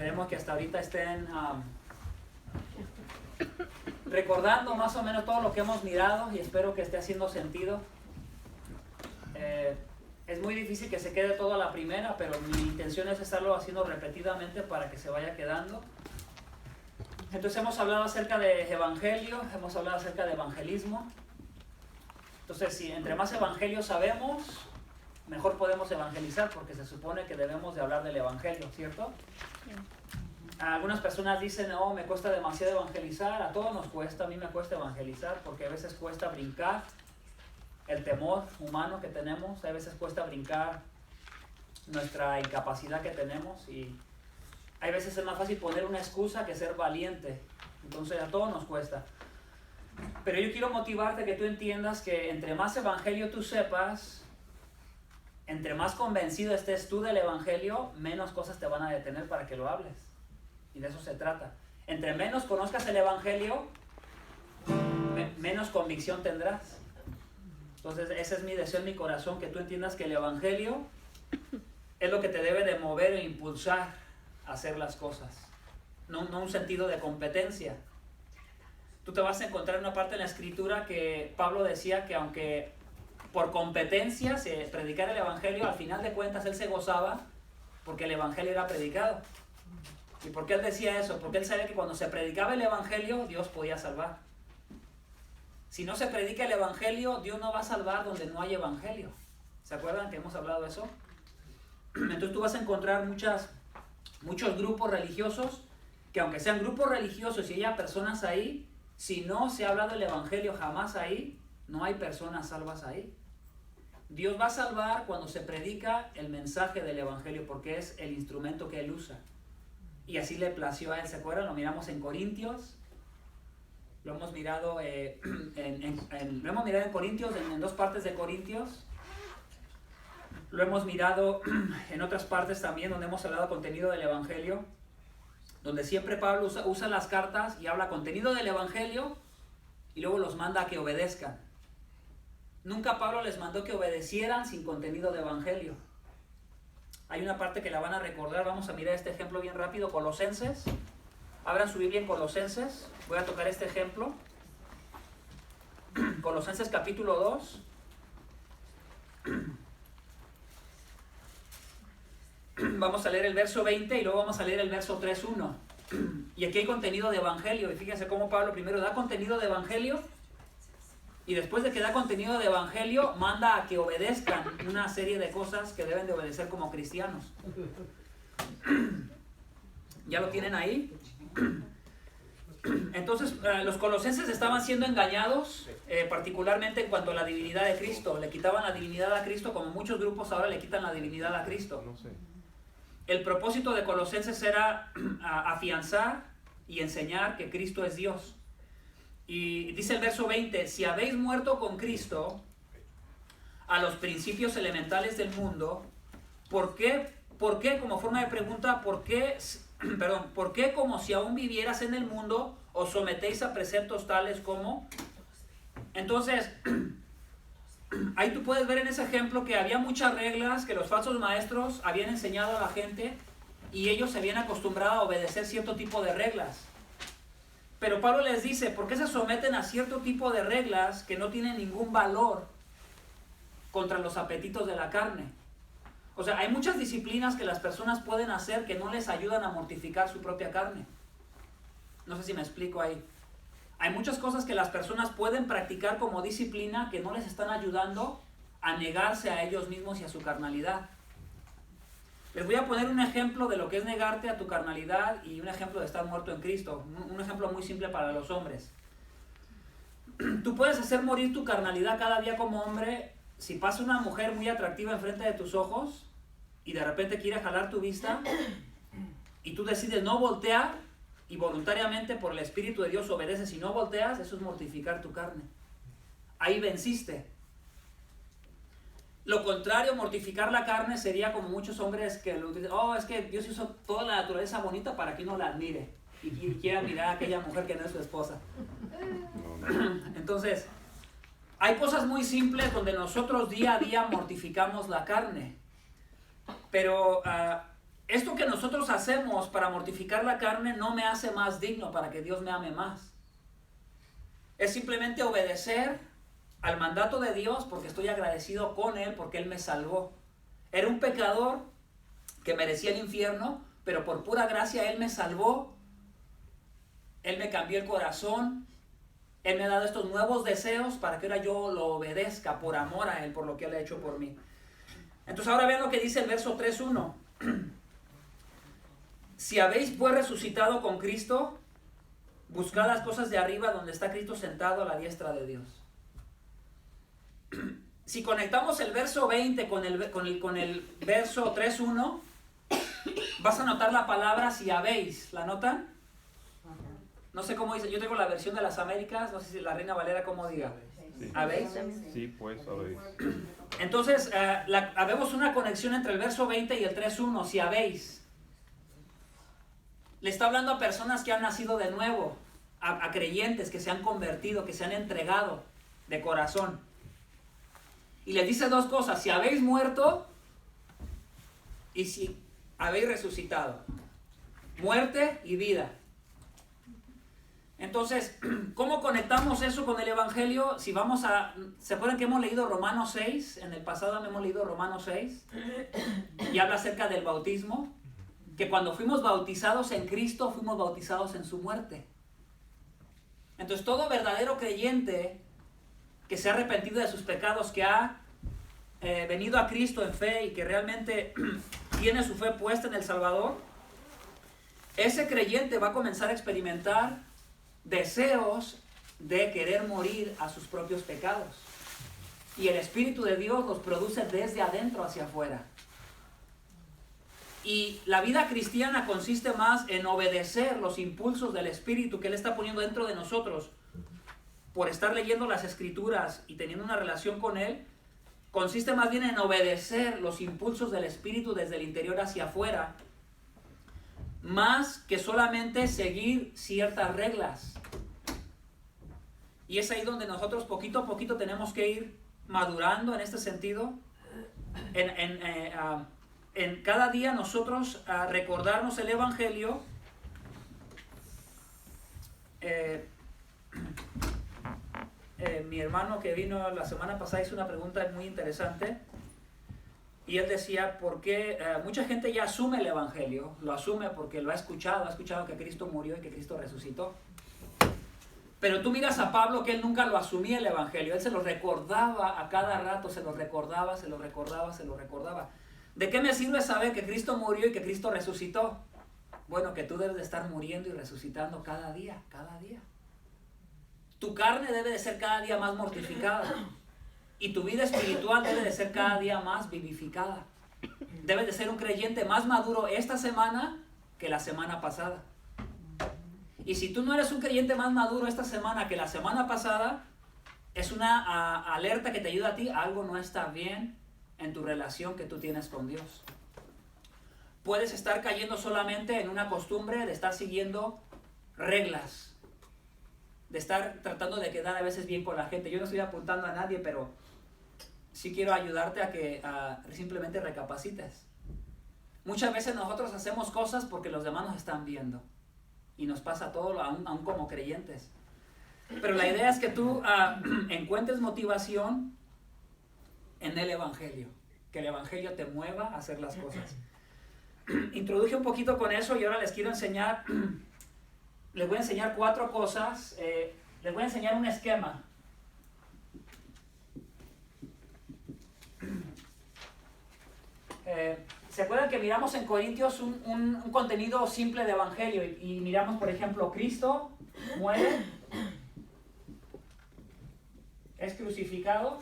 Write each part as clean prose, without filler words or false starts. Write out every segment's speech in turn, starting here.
Esperemos que hasta ahorita estén recordando más o menos todo lo que hemos mirado y espero que esté haciendo sentido. Es muy difícil que se quede todo a la primera, pero mi intención es estarlo haciendo repetidamente para que se vaya quedando. Entonces hemos hablado acerca de evangelio, hemos hablado acerca de evangelismo. Entonces, si entre más evangelio sabemos, mejor podemos evangelizar, porque se supone que debemos de hablar del evangelio, ¿cierto? Sí. Algunas personas dicen, no, me cuesta demasiado evangelizar. A todos nos cuesta, a mí me cuesta evangelizar, porque a veces cuesta brincar el temor humano que tenemos, a veces cuesta brincar nuestra incapacidad que tenemos, y hay veces es más fácil poner una excusa que ser valiente. Entonces a todos nos cuesta. Pero yo quiero motivarte que tú entiendas que entre más evangelio tú sepas, entre más convencido estés tú del evangelio, menos cosas te van a detener para que lo hables. Y de eso se trata. Entre menos conozcas el evangelio, menos convicción tendrás. Entonces ese es mi deseo en mi corazón, que tú entiendas que el evangelio es lo que te debe de mover e impulsar a hacer las cosas. No un sentido de competencia. Tú te vas a encontrar en una parte en la escritura que Pablo decía que aunque por competencia se predicara el evangelio, al final de cuentas él se gozaba porque el evangelio era predicado. ¿Y por qué él decía eso? Porque él sabía que cuando se predicaba el evangelio, Dios podía salvar. Si no se predica el evangelio, Dios no va a salvar donde no hay evangelio. ¿Se acuerdan que hemos hablado de eso? Entonces tú vas a encontrar muchos grupos religiosos que, aunque sean grupos religiosos y haya personas ahí, si no se ha hablado del evangelio jamás ahí, no hay personas salvas ahí. Dios va a salvar cuando se predica el mensaje del evangelio, porque es el instrumento que él usa. Y así le plació a él, ¿se acuerdan? Lo miramos en Corintios. Lo hemos mirado, en Corintios, en dos partes de Corintios. Lo hemos mirado en otras partes también, donde hemos hablado contenido del evangelio, donde siempre Pablo usa las cartas y habla contenido del evangelio y luego los manda a que obedezcan. Nunca Pablo les mandó que obedecieran sin contenido de evangelio. Hay una parte que la van a recordar, vamos a mirar este ejemplo bien rápido, Colosenses. Abran su Biblia en Colosenses, voy a tocar este ejemplo. Colosenses capítulo 2. Vamos a leer el verso 20 y luego vamos a leer el verso 3.1. Y aquí hay contenido de evangelio, y fíjense cómo Pablo primero da contenido de evangelio, y después de que da contenido de evangelio, manda a que obedezcan una serie de cosas que deben de obedecer como cristianos. ¿Ya lo tienen ahí? Entonces, los colosenses estaban siendo engañados, particularmente en cuanto a la divinidad de Cristo. Le quitaban la divinidad a Cristo, como muchos grupos ahora le quitan la divinidad a Cristo. El propósito de Colosenses era afianzar y enseñar que Cristo es Dios. Y dice el verso 20, si habéis muerto con Cristo a los principios elementales del mundo, ¿por qué, como forma de pregunta, por qué como si aún vivieras en el mundo os sometéis a preceptos tales como? Entonces, ahí tú puedes ver en ese ejemplo que había muchas reglas que los falsos maestros habían enseñado a la gente y ellos se habían acostumbrado a obedecer cierto tipo de reglas. Pero Pablo les dice, ¿por qué se someten a cierto tipo de reglas que no tienen ningún valor contra los apetitos de la carne? O sea, hay muchas disciplinas que las personas pueden hacer que no les ayudan a mortificar su propia carne. No sé si me explico ahí. Hay muchas cosas que las personas pueden practicar como disciplina que no les están ayudando a negarse a ellos mismos y a su carnalidad. Les voy a poner un ejemplo de lo que es negarte a tu carnalidad y un ejemplo de estar muerto en Cristo. Un ejemplo muy simple para los hombres. Tú puedes hacer morir tu carnalidad cada día como hombre si pasa una mujer muy atractiva enfrente de tus ojos y de repente quiere jalar tu vista y tú decides no voltear y voluntariamente por el Espíritu de Dios obedeces y no volteas. Eso es mortificar tu carne. Ahí venciste. Lo contrario, mortificar la carne, sería como muchos hombres que lo dicen, es que Dios hizo toda la naturaleza bonita para que uno la admire y quiera admirar a aquella mujer que no es su esposa. Entonces, hay cosas muy simples donde nosotros día a día mortificamos la carne, pero esto que nosotros hacemos para mortificar la carne no me hace más digno para que Dios me ame más. Es simplemente obedecer al mandato de Dios porque estoy agradecido con Él, porque Él me salvó. Era un pecador que merecía el infierno, pero por pura gracia Él me salvó. Él me cambió el corazón. Él me ha dado estos nuevos deseos para que ahora yo lo obedezca por amor a Él, por lo que Él ha hecho por mí. Entonces ahora vean lo que dice el verso 3.1. Si habéis pues resucitado con Cristo, buscad las cosas de arriba donde está Cristo sentado a la diestra de Dios. Si conectamos el verso 20 con el verso 3.1, vas a notar la palabra si habéis. ¿La notan? No sé cómo dice, yo tengo la versión de las Américas, no sé si la Reina Valera cómo diga. Sí. ¿Habéis? Sí, pues habéis. Entonces, habemos una conexión entre el verso 20 y el 3.1, si habéis. Le está hablando a personas que han nacido de nuevo, a creyentes que se han convertido, que se han entregado de corazón. Y les dice dos cosas, si habéis muerto y si habéis resucitado. Muerte y vida. Entonces, ¿cómo conectamos eso con el Evangelio? Si vamos a... ¿Se acuerdan que hemos leído Romanos 6? En el pasado hemos leído Romanos 6. Y habla acerca del bautismo. Que cuando fuimos bautizados en Cristo, fuimos bautizados en su muerte. Entonces, todo verdadero creyente que se ha arrepentido de sus pecados, que ha venido a Cristo en fe y que realmente tiene su fe puesta en el Salvador, ese creyente va a comenzar a experimentar deseos de querer morir a sus propios pecados. Y el Espíritu de Dios los produce desde adentro hacia afuera. Y la vida cristiana consiste más en obedecer los impulsos del Espíritu que Él está poniendo dentro de nosotros por estar leyendo las Escrituras y teniendo una relación con Él. Consiste más bien en obedecer los impulsos del Espíritu desde el interior hacia afuera, más que solamente seguir ciertas reglas. Y es ahí donde nosotros poquito a poquito tenemos que ir madurando en este sentido. En cada día nosotros recordarnos el Evangelio. Mi hermano que vino la semana pasada hizo una pregunta muy interesante. Y él decía, ¿por qué mucha gente ya asume el Evangelio? Lo asume porque lo ha escuchado que Cristo murió y que Cristo resucitó. Pero tú miras a Pablo que él nunca lo asumía el Evangelio. Él se lo recordaba a cada rato, se lo recordaba. ¿De qué me sirve saber que Cristo murió y que Cristo resucitó? Bueno, que tú debes de estar muriendo y resucitando cada día. Tu carne debe de ser cada día más mortificada. Y tu vida espiritual debe de ser cada día más vivificada. Debes de ser un creyente más maduro esta semana que la semana pasada. Y si tú no eres un creyente más maduro esta semana que la semana pasada, es una alerta que te ayuda a ti. Algo no está bien en tu relación que tú tienes con Dios. Puedes estar cayendo solamente en una costumbre de estar siguiendo reglas, de estar tratando de quedar a veces bien con la gente. Yo no estoy apuntando a nadie, pero sí quiero ayudarte a que simplemente recapacites. Muchas veces nosotros hacemos cosas porque los demás nos están viendo. Y nos pasa todo, aún como creyentes. Pero la idea es que tú encuentres motivación en el Evangelio. Que el Evangelio te mueva a hacer las cosas. Introduje un poquito con eso y ahora les quiero enseñar. Les voy a enseñar 4 cosas. Les voy a enseñar un esquema. ¿Se acuerdan que miramos en Corintios un contenido simple de Evangelio? Y miramos, por ejemplo, Cristo muere, es crucificado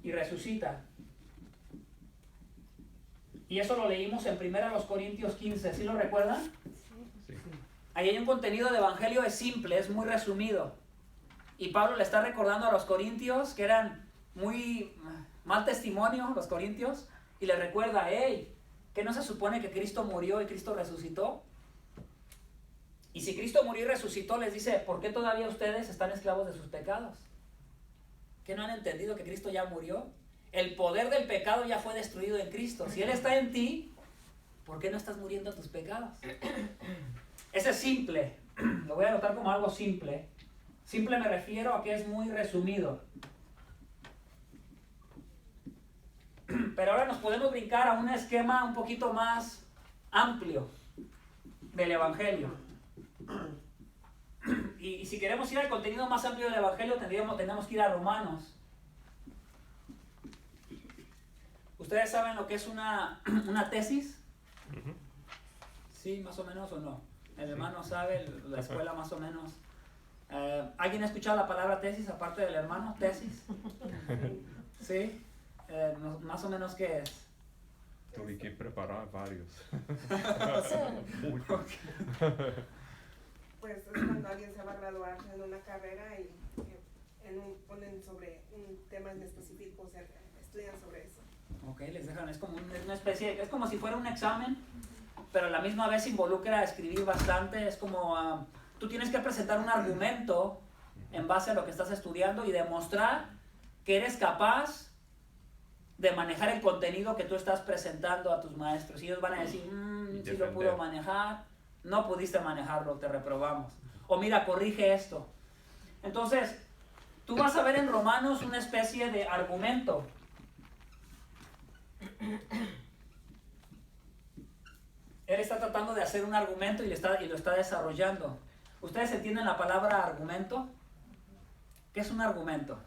y resucita. Y eso lo leímos en 1 Corintios 15, ¿sí lo recuerdan? Sí. Ahí hay un contenido de Evangelio, es simple, es muy resumido. Y Pablo le está recordando a los corintios que eran muy mal testimonio, los corintios, y les recuerda, hey, ¿que no se supone que Cristo murió y Cristo resucitó? Y si Cristo murió y resucitó, les dice, ¿por qué todavía ustedes están esclavos de sus pecados? ¿Que no han entendido que Cristo ya murió? El poder del pecado ya fue destruido en Cristo. Si Él está en ti, ¿por qué no estás muriendo a tus pecados? Ese es simple. Lo voy a anotar como algo simple. Simple me refiero a que es muy resumido. Pero ahora nos podemos brincar a un esquema un poquito más amplio del Evangelio. Y si queremos ir al contenido más amplio del Evangelio, tenemos que ir a Romanos. ¿Ustedes saben lo que es una tesis? Ujú. ¿Sí, más o menos o no? El hermano sabe, la escuela más o menos. ¿Alguien ha escuchado la palabra tesis aparte del hermano? ¿Tesis? ¿Sí? Más o menos, ¿qué es? Tuve que preparar varios. Pues es cuando alguien se va a graduar en una carrera y ponen sobre un tema en específico, o sea, estudian sobre eso. Ok, les dejan, es como una especie, es como si fuera un examen, pero a la misma vez involucra escribir bastante. Es como, tú tienes que presentar un argumento en base a lo que estás estudiando y demostrar que eres capaz de manejar el contenido que tú estás presentando a tus maestros. Y ellos van a decir, si lo pudo manejar, no pudiste manejarlo, te reprobamos. O mira, corrige esto. Entonces, tú vas a ver en Romanos una especie de argumento. Él está tratando de hacer un argumento y lo está desarrollando. ¿Ustedes entienden la palabra argumento? ¿Qué es un argumento?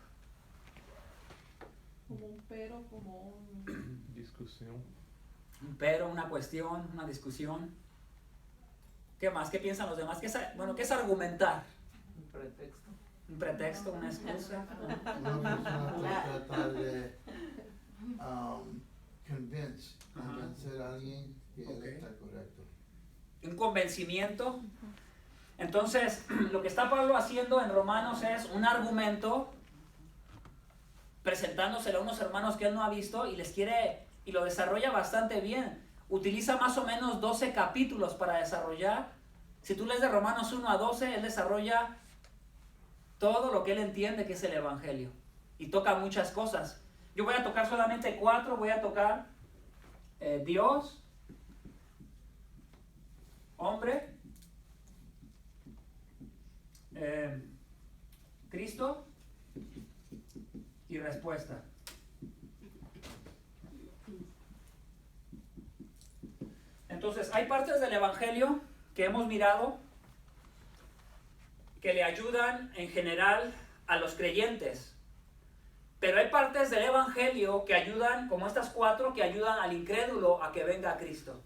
Como un pero, como un... Discusión. Un pero, una cuestión, una discusión. ¿Qué más? ¿Qué piensan los demás? ¿Qué es argumentar? Un pretexto. Un pretexto, una excusa. Una persona trata de convencer a alguien que él está correcto. Un convencimiento. Entonces, lo que está Pablo haciendo en Romanos es un argumento, presentándoselo a unos hermanos que él no ha visto y les quiere, y lo desarrolla bastante bien. Utiliza más o menos 12 capítulos para desarrollar. Si tú lees de Romanos 1 a 12, él desarrolla todo lo que él entiende que es el Evangelio. Y toca muchas cosas. Yo voy a tocar solamente 4. Voy a tocar Dios, hombre, Cristo y respuesta. Entonces, hay partes del Evangelio que hemos mirado que le ayudan en general a los creyentes. Pero hay partes del Evangelio que ayudan, como estas 4, que ayudan al incrédulo a que venga a Cristo.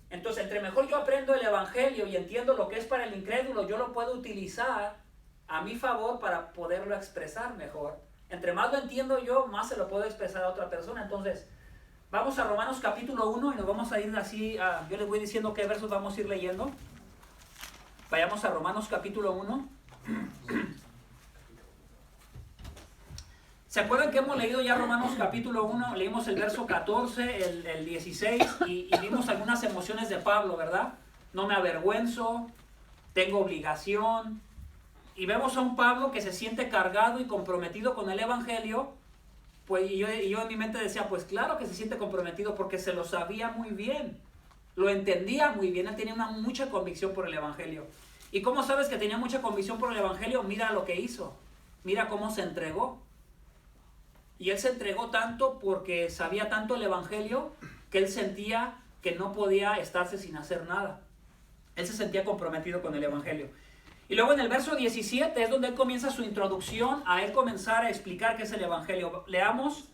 Entonces, entre mejor yo aprendo el Evangelio y entiendo lo que es para el incrédulo, yo lo puedo utilizar a mi favor para poderlo expresar mejor. Entre más lo entiendo yo, más se lo puedo expresar a otra persona. Entonces, vamos a Romanos capítulo 1 y nos vamos a ir así, yo les voy diciendo qué versos vamos a ir leyendo. Vayamos a Romanos capítulo 1. ¿Se acuerdan que hemos leído ya Romanos capítulo 1? Leímos el verso 14, el 16 y vimos algunas emociones de Pablo, ¿verdad? No me avergüenzo, tengo obligación. Y vemos a un Pablo que se siente cargado y comprometido con el Evangelio. Pues, y yo en mi mente decía, pues claro que se siente comprometido porque se lo sabía muy bien. Lo entendía muy bien, él tenía mucha convicción por el Evangelio. ¿Y cómo sabes que tenía mucha convicción por el Evangelio? Mira lo que hizo, mira cómo se entregó. Y él se entregó tanto porque sabía tanto el Evangelio que él sentía que no podía estarse sin hacer nada. Él se sentía comprometido con el Evangelio. Y luego en el verso 17 es donde él comienza su introducción a él comenzar a explicar qué es el Evangelio. Leamos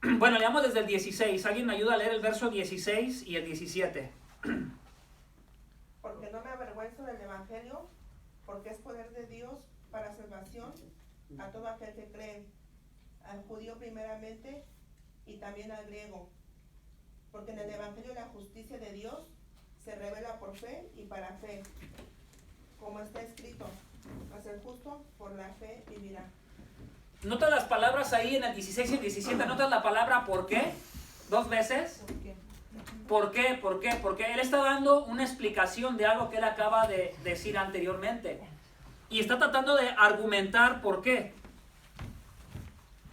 desde el 16. ¿Alguien me ayuda a leer el verso 16 y el 17? Porque no me avergüenzo del Evangelio, porque es poder de Dios para salvación a todo aquel que cree, al judío primeramente y también al griego. Porque en el Evangelio la justicia de Dios se revela por fe y para fe. Como está escrito, mas el justo por la fe vivirá. ¿Notas las palabras ahí en el 16 y el 17? ¿Notas la palabra por qué? 2 veces. ¿Por qué? ¿Por qué? ¿Por qué? Porque él está dando una explicación de algo que él acaba de decir anteriormente. Y está tratando de argumentar por qué.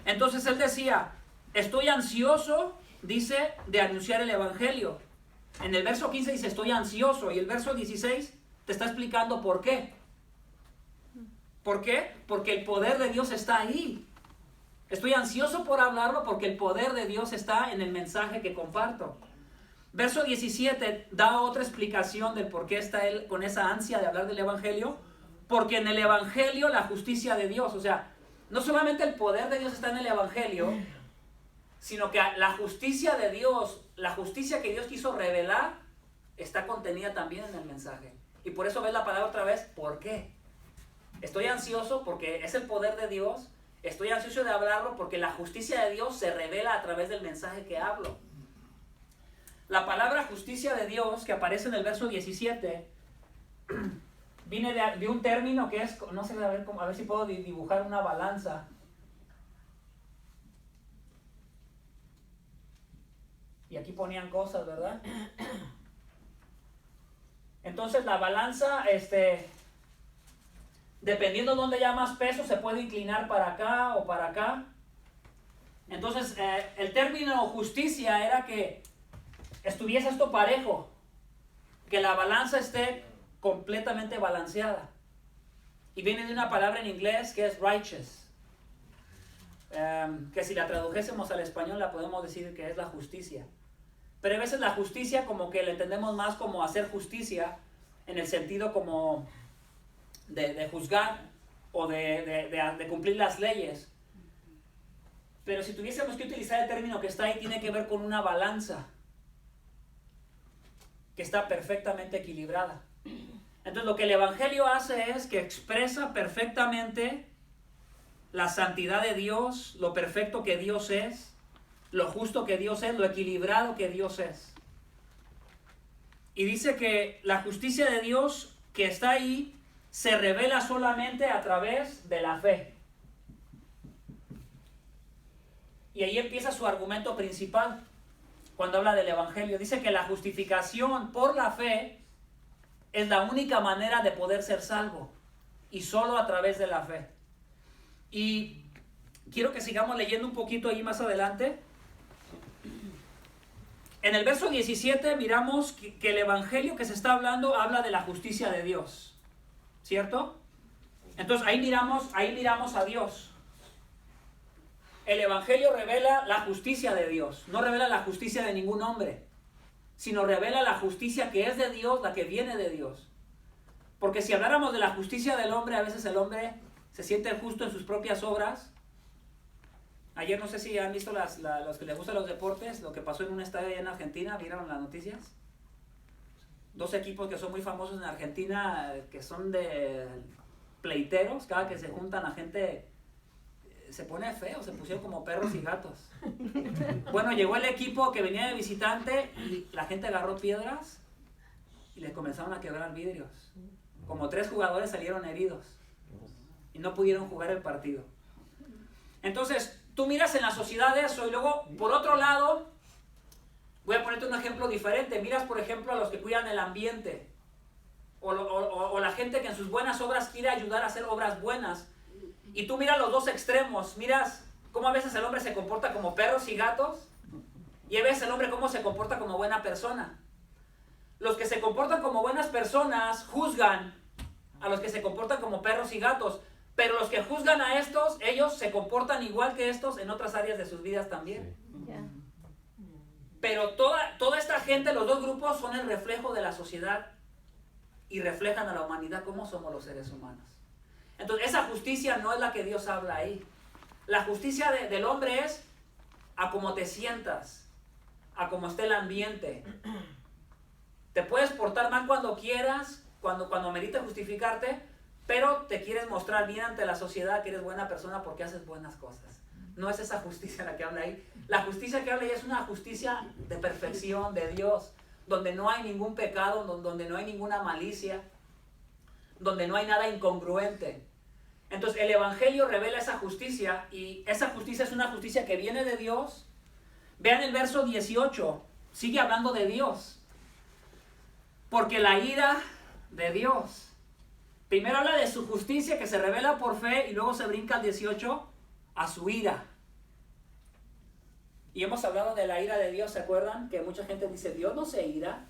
Entonces él decía, estoy ansioso, dice, de anunciar el evangelio. En el verso 15 dice, estoy ansioso. Y el verso 16 te está explicando por qué. ¿Por qué? Porque el poder de Dios está ahí. Estoy ansioso por hablarlo porque el poder de Dios está en el mensaje que comparto. Verso 17 da otra explicación del por qué está él con esa ansia de hablar del evangelio. Porque en el evangelio la justicia de Dios, o sea, no solamente el poder de Dios está en el evangelio, sino que la justicia de Dios, la justicia que Dios quiso revelar, está contenida también en el mensaje. Y por eso ves la palabra otra vez, ¿por qué? Estoy ansioso porque es el poder de Dios. Estoy ansioso de hablarlo porque la justicia de Dios se revela a través del mensaje que hablo. La palabra justicia de Dios que aparece en el verso 17 viene de un término que es, no sé, a ver si puedo dibujar una balanza. Y aquí ponían cosas, ¿verdad? Entonces la balanza, dependiendo de dónde haya más peso, se puede inclinar para acá o para acá. Entonces, el término justicia era que estuviese esto parejo, que la balanza esté completamente balanceada. Y viene de una palabra en inglés que es righteous, que si la tradujésemos al español la podemos decir que es la justicia. Pero a veces la justicia como que la entendemos más como hacer justicia en el sentido como de juzgar o de cumplir las leyes. Pero si tuviésemos que utilizar el término que está ahí, tiene que ver con una balanza que está perfectamente equilibrada. Entonces lo que el evangelio hace es que expresa perfectamente la santidad de Dios, lo perfecto que Dios es, lo justo que Dios es, lo equilibrado que Dios es. Y dice que la justicia de Dios que está ahí se revela solamente a través de la fe. Y ahí empieza su argumento principal cuando habla del evangelio. Dice que la justificación por la fe es la única manera de poder ser salvo, y solo a través de la fe. Y quiero que sigamos leyendo un poquito ahí más adelante. En el verso 17 miramos que el evangelio que se está hablando habla de la justicia de Dios, ¿cierto? Entonces ahí miramos a Dios. El evangelio revela la justicia de Dios, no revela la justicia de ningún hombre, sino revela la justicia que es de Dios, la que viene de Dios. Porque si habláramos de la justicia del hombre, a veces el hombre se siente justo en sus propias obras. Ayer no sé si han visto los que les gustan los deportes, lo que pasó en un estadio allá en Argentina, ¿vieron las noticias? 2 equipos que son muy famosos en Argentina, que son de pleiteros, cada que se juntan la gente se pone feo, se pusieron como perros y gatos. Bueno, llegó el equipo que venía de visitante y la gente agarró piedras y les comenzaron a quebrar vidrios. Como 3 jugadores salieron heridos y no pudieron jugar el partido. Entonces, tú miras en la sociedad eso y luego, por otro lado, voy a ponerte un ejemplo diferente. Miras, por ejemplo, a los que cuidan el ambiente o la gente que en sus buenas obras quiere ayudar a hacer obras buenas. Y tú miras los dos extremos, miras cómo a veces el hombre se comporta como perros y gatos y a veces el hombre cómo se comporta como buena persona. Los que se comportan como buenas personas juzgan a los que se comportan como perros y gatos, pero los que juzgan a estos, ellos se comportan igual que estos en otras áreas de sus vidas también. Yeah. Pero toda esta gente, los dos grupos, son el reflejo de la sociedad y reflejan a la humanidad cómo somos los seres humanos. Entonces, esa justicia no es la que Dios habla ahí. La justicia del hombre es a cómo te sientas, a cómo esté el ambiente. Te puedes portar mal cuando quieras, cuando merite justificarte, pero te quieres mostrar bien ante la sociedad que eres buena persona porque haces buenas cosas. No es esa justicia la que habla ahí. La justicia que habla ahí es una justicia de perfección de Dios, donde no hay ningún pecado, donde no hay ninguna malicia, donde no hay nada incongruente. Entonces el evangelio revela esa justicia y esa justicia es una justicia que viene de Dios. Vean el verso 18, sigue hablando de Dios. Porque la ira de Dios. Primero habla de su justicia que se revela por fe y luego se brinca al 18 a su ira. Y hemos hablado de la ira de Dios, ¿se acuerdan? Que mucha gente dice, Dios no se ira.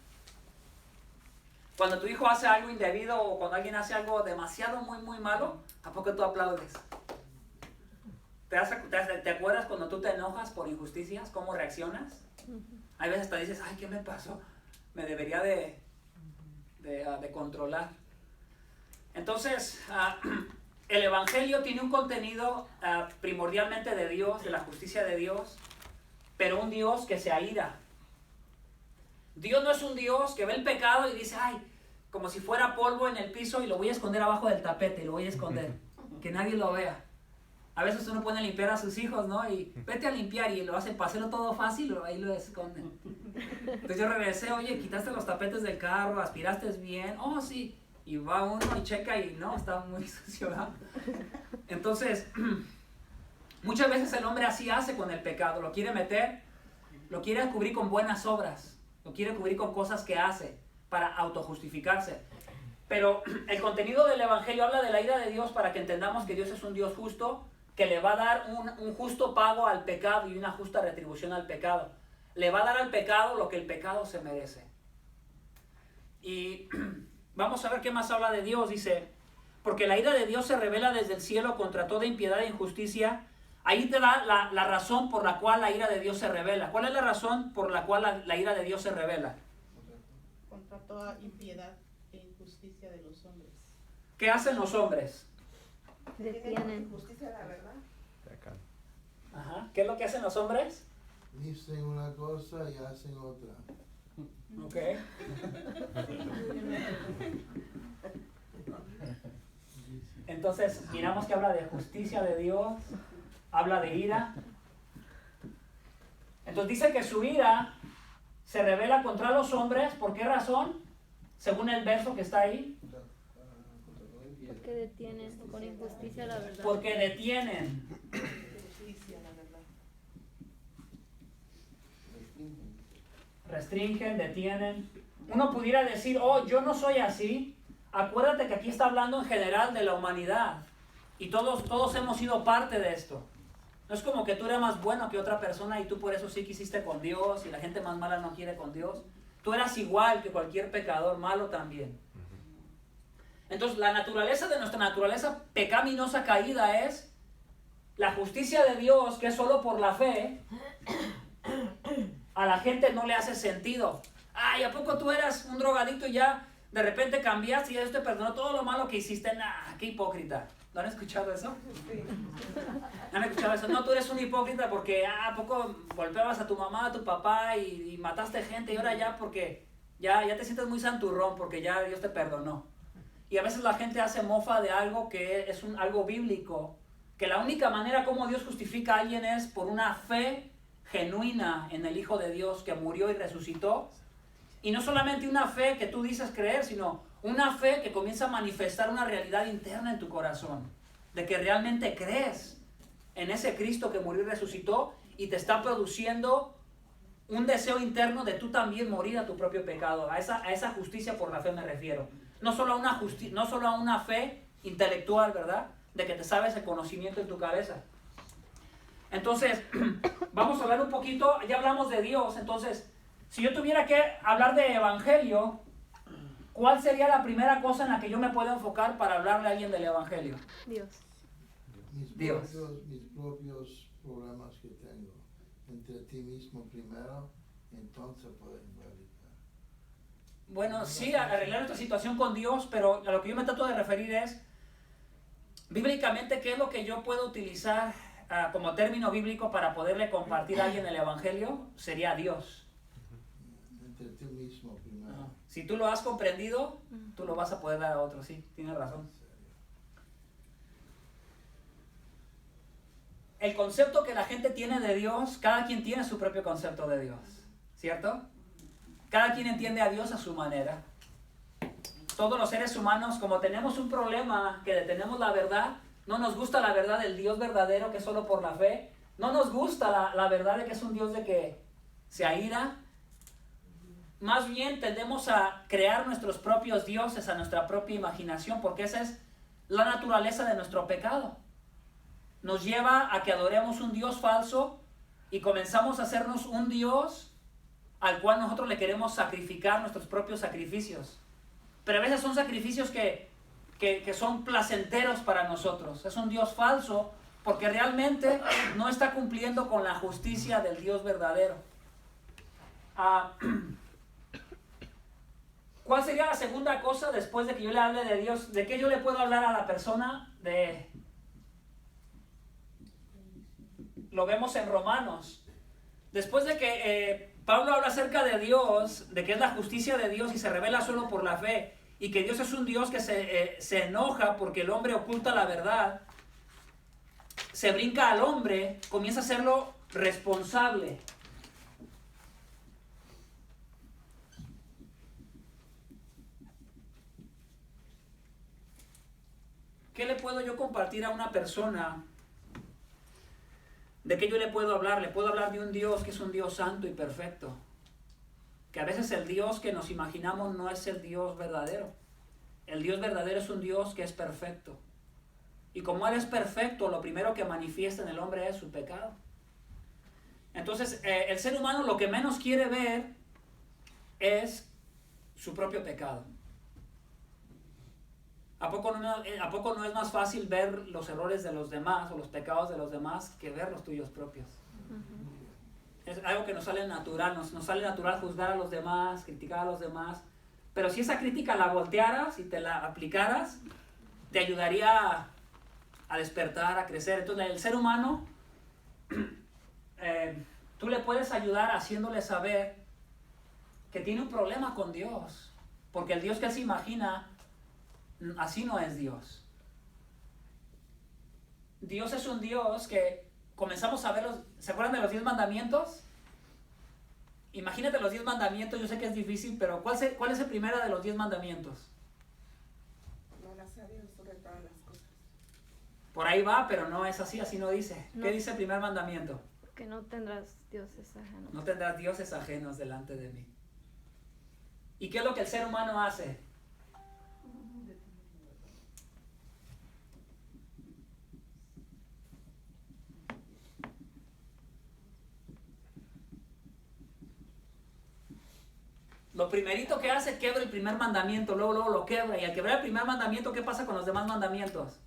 Cuando tu hijo hace algo indebido o cuando alguien hace algo demasiado muy malo, ¿a poco tú aplaudes? ¿Te acuerdas cuando tú te enojas por injusticias? ¿Cómo reaccionas? Hay veces hasta dices, ay, ¿qué me pasó? Me debería de controlar. Entonces, el Evangelio tiene un contenido primordialmente de Dios, de la justicia de Dios, pero un Dios que se aira. Dios no es un Dios que ve el pecado y dice, ay, como si fuera polvo en el piso y lo voy a esconder abajo del tapete, lo voy a esconder, que nadie lo vea. A veces uno pone a limpiar a sus hijos, ¿no? Y vete a limpiar y lo hacen para hacerlo todo fácil, ahí lo esconden. Entonces yo regresé, oye, quitaste los tapetes del carro, aspiraste bien, oh sí, y va uno y checa y no, está muy sucio, ¿verdad? Entonces, muchas veces el hombre así hace con el pecado, lo quiere meter, lo quiere cubrir con buenas obras, lo quiere cubrir con cosas que hace para autojustificarse. Pero el contenido del Evangelio habla de la ira de Dios para que entendamos que Dios es un Dios justo, que le va a dar un justo pago al pecado y una justa retribución al pecado. Le va a dar al pecado lo que el pecado se merece. Y vamos a ver qué más habla de Dios. Dice, porque la ira de Dios se revela desde el cielo contra toda impiedad e injusticia. Ahí te da la razón por la cual la ira de Dios se revela. ¿Cuál es la razón por la cual la ira de Dios se revela? Contra toda impiedad e injusticia de los hombres. ¿Qué hacen los hombres? Tienen justicia, la verdad. Pecan. Ajá. ¿Qué es lo que hacen los hombres? Dicen una cosa y hacen otra. Ok. Entonces, miramos que habla de justicia de Dios, habla de ira. Entonces dice que su ira se revela contra los hombres. ¿Por qué razón? Según el verso que está ahí. Porque detienen con injusticia la verdad. Porque detienen. Justicia, la verdad. Restringen, detienen. Uno pudiera decir, oh, yo no soy así. Acuérdate que aquí está hablando en general de la humanidad. Y todos hemos sido parte de esto. No es como que tú eres más bueno que otra persona y tú por eso sí quisiste con Dios y la gente más mala no quiere con Dios. Tú eras igual que cualquier pecador malo también. Entonces la naturaleza de nuestra naturaleza pecaminosa caída es la justicia de Dios, que es solo por la fe. A la gente no le hace sentido. Ay, ¿a poco tú eras un drogadicto y ya de repente cambiaste y Dios te perdonó todo lo malo que hiciste? Nah, qué hipócrita. ¿No han escuchado eso? Sí. ¿No han escuchado eso? No, tú eres un hipócrita porque ¿a poco golpeabas a tu mamá, a tu papá y mataste gente y ahora ya porque ya te sientes muy santurrón porque ya Dios te perdonó? Y a veces la gente hace mofa de algo que es algo bíblico, que la única manera como Dios justifica a alguien es por una fe genuina en el Hijo de Dios que murió y resucitó. Y no solamente una fe que tú dices creer, sino una fe que comienza a manifestar una realidad interna en tu corazón, de que realmente crees en ese Cristo que murió y resucitó y te está produciendo un deseo interno de tú también morir a tu propio pecado. A esa justicia por la fe me refiero. No solo a una fe intelectual, ¿verdad? De que te sabes el conocimiento en tu cabeza. Entonces, vamos a hablar un poquito, ya hablamos de Dios, entonces, si yo tuviera que hablar de evangelio, ¿cuál sería la primera cosa en la que yo me puedo enfocar para hablarle a alguien del evangelio? Dios. Dios. Mis propios problemas que tengo. Entre ti mismo primero, entonces puedes invalidar. Bueno, sí, arreglar nuestra situación con Dios, pero a lo que yo me trato de referir es, bíblicamente, ¿qué es lo que yo puedo utilizar como término bíblico para poderle compartir a alguien el evangelio? Sería Dios. Entre ti mismo primero. Si tú lo has comprendido, tú lo vas a poder dar a otros, sí, tienes razón. El concepto que la gente tiene de Dios, cada quien tiene su propio concepto de Dios, ¿cierto? Cada quien entiende a Dios a su manera. Todos los seres humanos, como tenemos un problema que detenemos la verdad, no nos gusta la verdad del Dios verdadero que es solo por la fe, no nos gusta la verdad de que es un Dios de que se aira. Más bien tendemos a crear nuestros propios dioses, a nuestra propia imaginación, porque esa es la naturaleza de nuestro pecado. Nos lleva a que adoremos un Dios falso y comenzamos a hacernos un Dios al cual nosotros le queremos sacrificar nuestros propios sacrificios. Pero a veces son sacrificios que son placenteros para nosotros. Es un Dios falso porque realmente no está cumpliendo con la justicia del Dios verdadero. ¿Cuál sería la segunda cosa después de que yo le hable de Dios? ¿De qué yo le puedo hablar a la persona? Lo vemos en Romanos. Después de que Pablo habla acerca de Dios, de que es la justicia de Dios y se revela solo por la fe, y que Dios es un Dios que se enoja porque el hombre oculta la verdad, se brinca al hombre, comienza a hacerlo responsable. ¿Qué le puedo yo compartir a una persona? ¿De qué yo le puedo hablar? Le puedo hablar de un Dios que es un Dios santo y perfecto. Que a veces el Dios que nos imaginamos no es el Dios verdadero. El Dios verdadero es un Dios que es perfecto. Y como Él es perfecto, lo primero que manifiesta en el hombre es su pecado. Entonces, el ser humano lo que menos quiere ver es su propio pecado. ¿A poco no es más fácil ver los errores de los demás o los pecados de los demás que ver los tuyos propios? Es algo que nos sale natural, nos sale natural juzgar a los demás, criticar a los demás. Pero si esa crítica la voltearas y te la aplicaras, te ayudaría a despertar, a crecer. Entonces el ser humano, tú le puedes ayudar haciéndole saber que tiene un problema con Dios. Porque el Dios que él se imagina, así no es Dios. Dios es un Dios que comenzamos a verlos. ¿Se acuerdan de los 10 mandamientos? Imagínate los 10 mandamientos. Yo sé que es difícil, pero ¿cuál es el primero de los 10 mandamientos? No las sabía sobre todas las cosas. Por ahí va, pero no es así, así no dice. No. ¿Qué dice el primer mandamiento? Que no tendrás dioses ajenos. No tendrás dioses ajenos delante de mí. ¿Y qué es lo que el ser humano hace? Lo primerito que hace, quebra el primer mandamiento, luego lo quebra. Y al quebrar el primer mandamiento, ¿qué pasa con los demás mandamientos?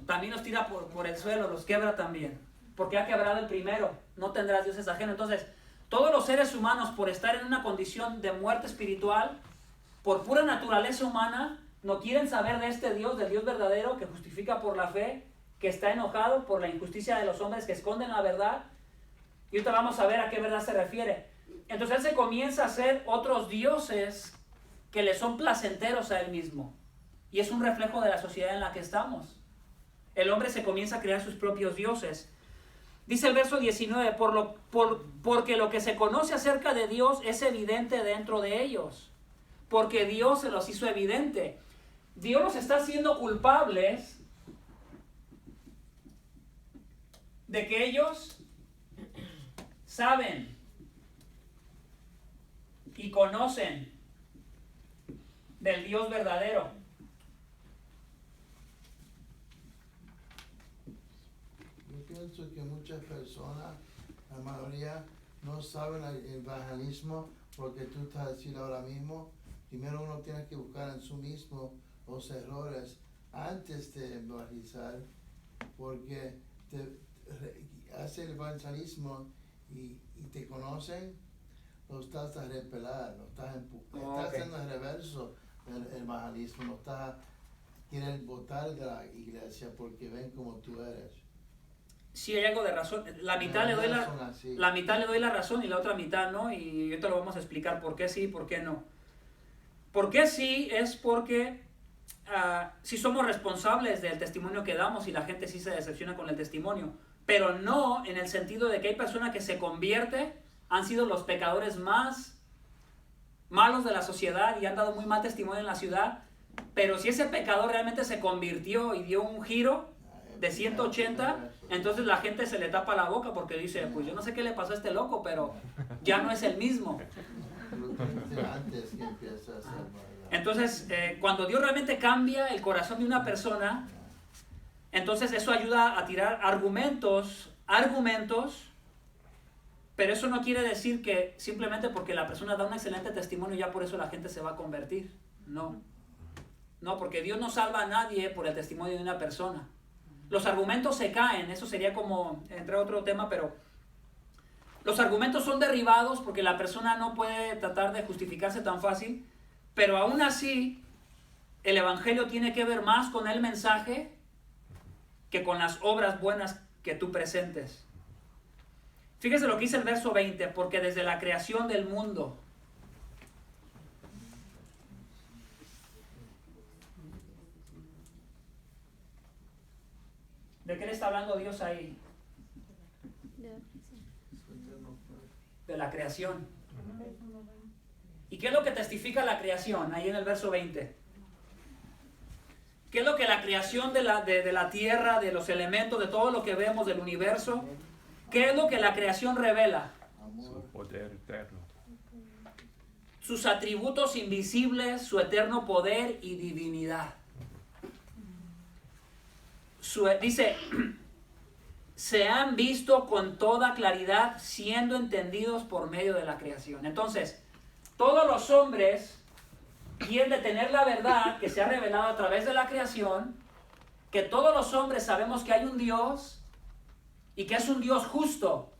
También los tira por el suelo, los quebra también. Porque ha quebrado el primero, no tendrás dioses ajenos. Entonces, todos los seres humanos, por estar en una condición de muerte espiritual, por pura naturaleza humana, no quieren saber de este Dios, del Dios verdadero, que justifica por la fe, que está enojado por la injusticia de los hombres que esconden la verdad. Y ahorita vamos a ver a qué verdad se refiere. Entonces él se comienza a hacer otros dioses que le son placenteros a él mismo. Y es un reflejo de la sociedad en la que estamos. El hombre se comienza a crear sus propios dioses. Dice el verso 19, porque lo que se conoce acerca de Dios es evidente dentro de ellos. Porque Dios se los hizo evidente. Dios los está haciendo culpables de que ellos saben y conocen del Dios verdadero. Yo pienso que muchas personas, la mayoría, no saben el evangelismo porque tú estás diciendo ahora mismo, primero uno tiene que buscar en sí mismo los errores antes de evangelizar, porque hace el evangelismo y te conocen, lo estás a repelar, lo estás estás haciendo el reverso del evangelismo, no estás quieren votar de la iglesia porque ven como tú eres. Sí, hay algo de razón. La mitad le doy la razón y la otra mitad no, y ahorita lo vamos a explicar por qué sí y por qué no. ¿Por qué sí? Es porque sí somos responsables del testimonio que damos y la gente sí se decepciona con el testimonio, pero no en el sentido de que hay personas que se convierten, han sido los pecadores más malos de la sociedad y han dado muy mal testimonio en la ciudad, pero si ese pecador realmente se convirtió y dio un giro de 180, entonces la gente se le tapa la boca porque dice, pues yo no sé qué le pasó a este loco, pero ya no es el mismo. Entonces, cuando Dios realmente cambia el corazón de una persona, entonces eso ayuda a tirar argumentos argumentos, pero eso no quiere decir que simplemente porque la persona da un excelente testimonio ya por eso la gente se va a convertir. No. No, porque Dios no salva a nadie por el testimonio de una persona. Los argumentos se caen, eso sería como entrar a otro tema, pero los argumentos son derribados porque la persona no puede tratar de justificarse tan fácil, pero aún así el evangelio tiene que ver más con el mensaje que con las obras buenas que tú presentes. Fíjese lo que dice el verso 20, porque desde la creación del mundo, ¿de qué le está hablando Dios ahí? De la creación. ¿Y qué es lo que testifica la creación? Ahí en el verso 20. ¿Qué es lo que la creación de la tierra, de los elementos, de todo lo que vemos del universo? ¿Qué es lo que la creación revela? Su poder eterno. Sus atributos invisibles, su eterno poder y divinidad. Dice, se han visto con toda claridad siendo entendidos por medio de la creación. Entonces, todos los hombres quieren detener la verdad que se ha revelado a través de la creación, que todos los hombres sabemos que hay un Dios y que es un Dios justo,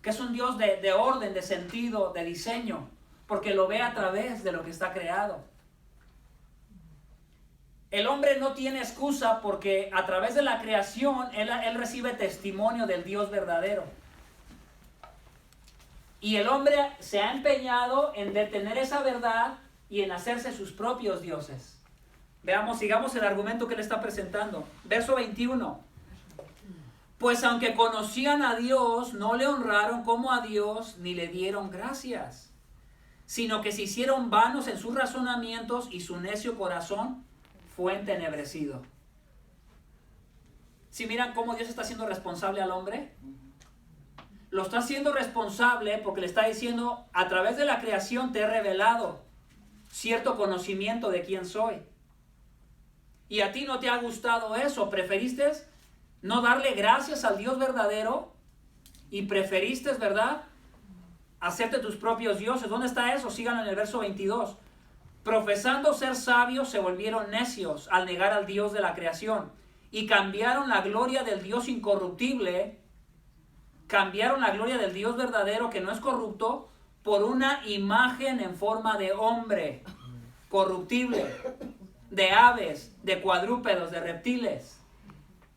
que es un Dios de orden, de sentido, de diseño, porque lo ve a través de lo que está creado. El hombre no tiene excusa porque a través de la creación él recibe testimonio del Dios verdadero. Y el hombre se ha empeñado en detener esa verdad y en hacerse sus propios dioses. Veamos, sigamos el argumento que le está presentando. Verso 21. Pues aunque conocían a Dios, no le honraron como a Dios ni le dieron gracias, sino que se hicieron vanos en sus razonamientos y su necio corazón fue entenebrecido. ¿Sí miran cómo Dios está haciendo responsable al hombre? Lo está haciendo responsable porque le está diciendo, a través de la creación te he revelado cierto conocimiento de quién soy. Y a ti no te ha gustado eso, preferiste no darle gracias al Dios verdadero y preferiste, ¿verdad?, hacerte tus propios dioses. ¿Dónde está eso? Síganlo en el verso 22. Profesando ser sabios, se volvieron necios al negar al Dios de la creación y cambiaron la gloria del Dios incorruptible, cambiaron la gloria del Dios verdadero que no es corrupto por una imagen en forma de hombre corruptible, de aves, de cuadrúpedos, de reptiles,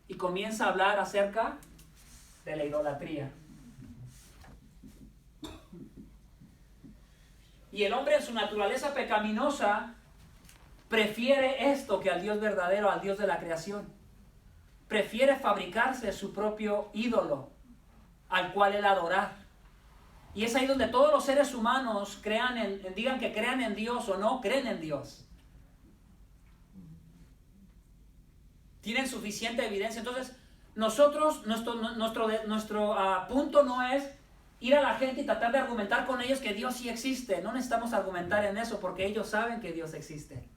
y comienza a hablar acerca de la idolatría. Y el hombre en su naturaleza pecaminosa prefiere esto que al Dios verdadero, al Dios de la creación. Prefiere fabricarse su propio ídolo al cual él adorar. Y es ahí donde todos los seres humanos digan que crean en Dios o no creen en Dios. Tienen suficiente evidencia. Entonces, nosotros, nuestro punto no es ir a la gente y tratar de argumentar con ellos que Dios sí existe. No necesitamos argumentar en eso porque ellos saben que Dios existe.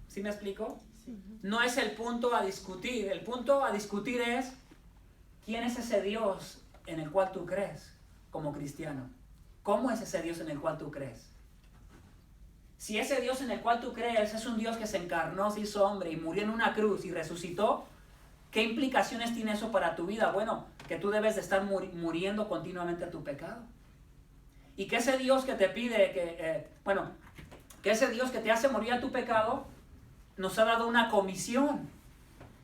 ¿Sí me explico? Sí. No es el punto a discutir. El punto a discutir es quién es ese Dios en el cual tú crees como cristiano. ¿Cómo es ese Dios en el cual tú crees? Si ese Dios en el cual tú crees es un Dios que se encarnó, se hizo hombre y murió en una cruz y resucitó, ¿qué implicaciones tiene eso para tu vida? Bueno, que tú debes de estar muriendo continuamente a tu pecado. Y que ese Dios que te pide, que ese Dios que te hace morir a tu pecado, nos ha dado una comisión.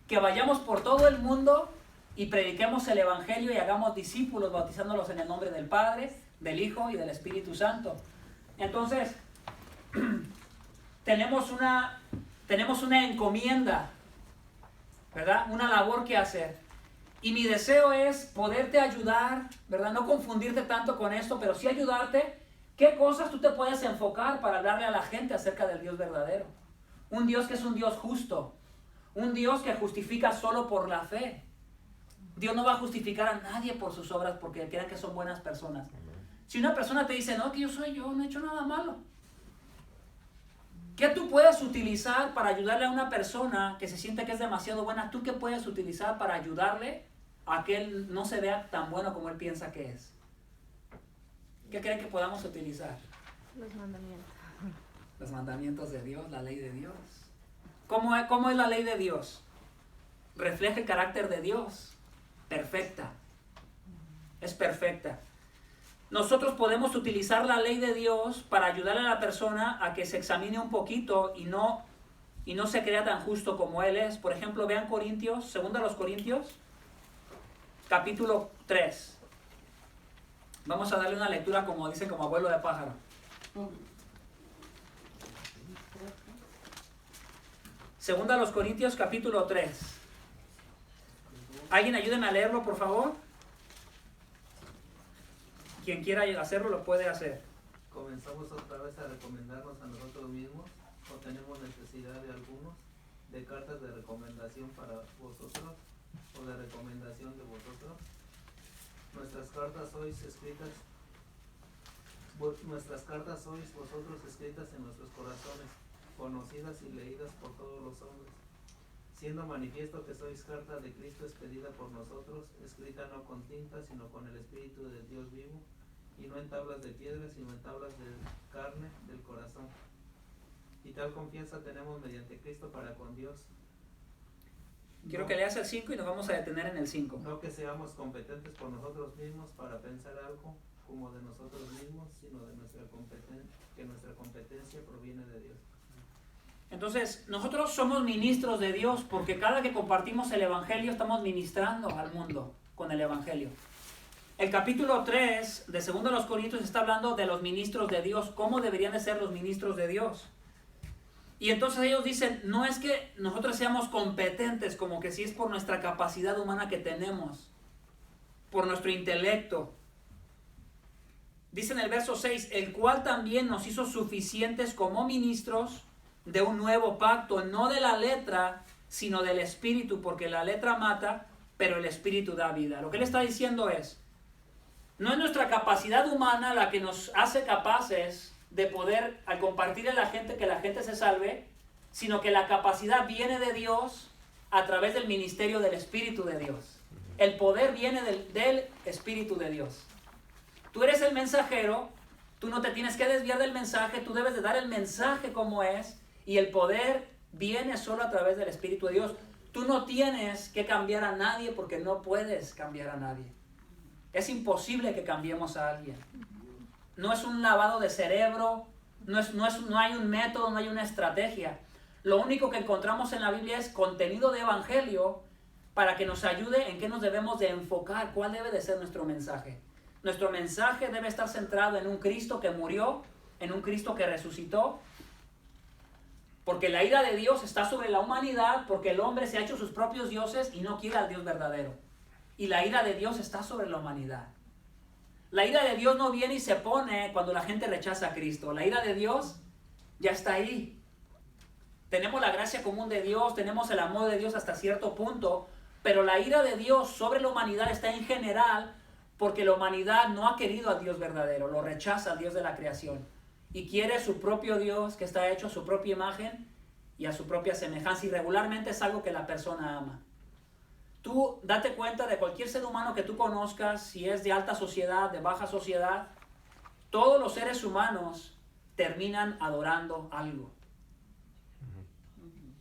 Que vayamos por todo el mundo y prediquemos el Evangelio y hagamos discípulos, bautizándolos en el nombre del Padre, del Hijo y del Espíritu Santo. Entonces, tenemos una encomienda, ¿verdad? Una labor que hacer. Y mi deseo es poderte ayudar, ¿verdad? No confundirte tanto con esto, pero sí ayudarte. ¿Qué cosas tú te puedes enfocar para hablarle a la gente acerca del Dios verdadero? Un Dios que es un Dios justo. Un Dios que justifica solo por la fe. Dios no va a justificar a nadie por sus obras porque crean que son buenas personas. Si una persona te dice, no, que yo no he hecho nada malo. ¿Qué tú puedes utilizar para ayudarle a una persona que se siente que es demasiado buena? ¿Tú qué puedes utilizar para ayudarle a que él no se vea tan bueno como él piensa que es? ¿Qué creen que podamos utilizar? Los mandamientos. Los mandamientos de Dios, la ley de Dios. ¿Cómo es la ley de Dios? Refleja el carácter de Dios. Perfecta. Es perfecta. Nosotros podemos utilizar la ley de Dios para ayudar a la persona a que se examine un poquito y no se crea tan justo como él es. Por ejemplo, vean Corintios, 2 Corintios, capítulo 3. Vamos a darle una lectura, como dicen, como abuelo de pájaro. 2 Corintios, capítulo 3. ¿Alguien ayúdeme a leerlo, por favor? Quien quiera hacerlo, lo puede hacer. Comenzamos otra vez a recomendarnos a nosotros mismos, o tenemos necesidad de algunos, de cartas de recomendación para vosotros, o de recomendación de vosotros. Nuestras cartas sois vosotros escritas en nuestros corazones, conocidas y leídas por todos los hombres, siendo manifiesto que sois carta de Cristo expedida por nosotros, escrita no con tinta, sino con el Espíritu de Dios vivo, y no en tablas de piedra, sino en tablas de carne del corazón. Y tal confianza tenemos mediante Cristo para con Dios. Quiero que leas el 5 y nos vamos a detener en el 5. No que seamos competentes por nosotros mismos para pensar algo como de nosotros mismos, sino de que nuestra competencia proviene de Dios. Entonces, nosotros somos ministros de Dios porque cada que compartimos el Evangelio estamos ministrando al mundo con el Evangelio. El capítulo 3 de 2 Corintios está hablando de los ministros de Dios, cómo deberían de ser los ministros de Dios. Y entonces ellos dicen, no es que nosotros seamos competentes, como que si es por nuestra capacidad humana que tenemos, por nuestro intelecto. Dice en el verso 6, el cual también nos hizo suficientes como ministros de un nuevo pacto, no de la letra, sino del espíritu, porque la letra mata, pero el espíritu da vida. Lo que él está diciendo es, no es nuestra capacidad humana la que nos hace capaces de poder, al compartir a la gente, que la gente se salve, sino que la capacidad viene de Dios a través del ministerio del Espíritu de Dios. El poder viene del Espíritu de Dios. Tú eres el mensajero, tú no te tienes que desviar del mensaje, tú debes de dar el mensaje como es, y el poder viene solo a través del Espíritu de Dios. Tú no tienes que cambiar a nadie porque no puedes cambiar a nadie. Es imposible que cambiemos a alguien. No es un lavado de cerebro, no hay un método, no hay una estrategia. Lo único que encontramos en la Biblia es contenido de evangelio para que nos ayude en qué nos debemos de enfocar, cuál debe de ser nuestro mensaje. Nuestro mensaje debe estar centrado en un Cristo que murió, en un Cristo que resucitó, porque la ira de Dios está sobre la humanidad, porque el hombre se ha hecho sus propios dioses y no quiere al Dios verdadero. Y la ira de Dios está sobre la humanidad. La ira de Dios no viene y se pone cuando la gente rechaza a Cristo. La ira de Dios ya está ahí. Tenemos la gracia común de Dios, tenemos el amor de Dios hasta cierto punto, pero la ira de Dios sobre la humanidad está en general porque la humanidad no ha querido al Dios verdadero, lo rechaza al Dios de la creación y quiere su propio Dios que está hecho a su propia imagen y a su propia semejanza, y regularmente es algo que la persona ama. Tú date cuenta de cualquier ser humano que tú conozcas, si es de alta sociedad, de baja sociedad, todos los seres humanos terminan adorando algo.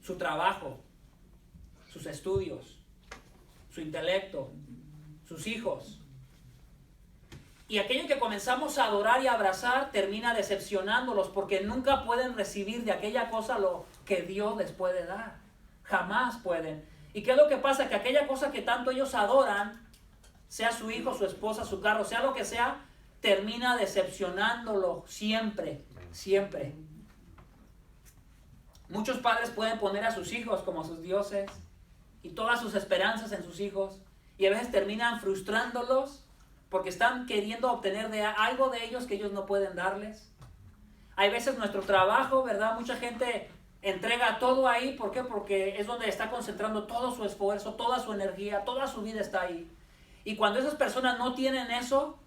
Su trabajo, sus estudios, su intelecto, sus hijos. Y aquello que comenzamos a adorar y a abrazar termina decepcionándolos porque nunca pueden recibir de aquella cosa lo que Dios les puede dar. Jamás pueden. ¿Y qué es lo que pasa? Que aquella cosa que tanto ellos adoran, sea su hijo, su esposa, su carro, sea lo que sea, termina decepcionándolo siempre, siempre. Muchos padres pueden poner a sus hijos como sus dioses y todas sus esperanzas en sus hijos, y a veces terminan frustrándolos porque están queriendo obtener de algo de ellos que ellos no pueden darles. Hay veces nuestro trabajo, ¿verdad? Mucha gente entrega todo ahí. ¿Por qué? Porque es donde está concentrando todo su esfuerzo, toda su energía, toda su vida está ahí. Y cuando esas personas no tienen eso,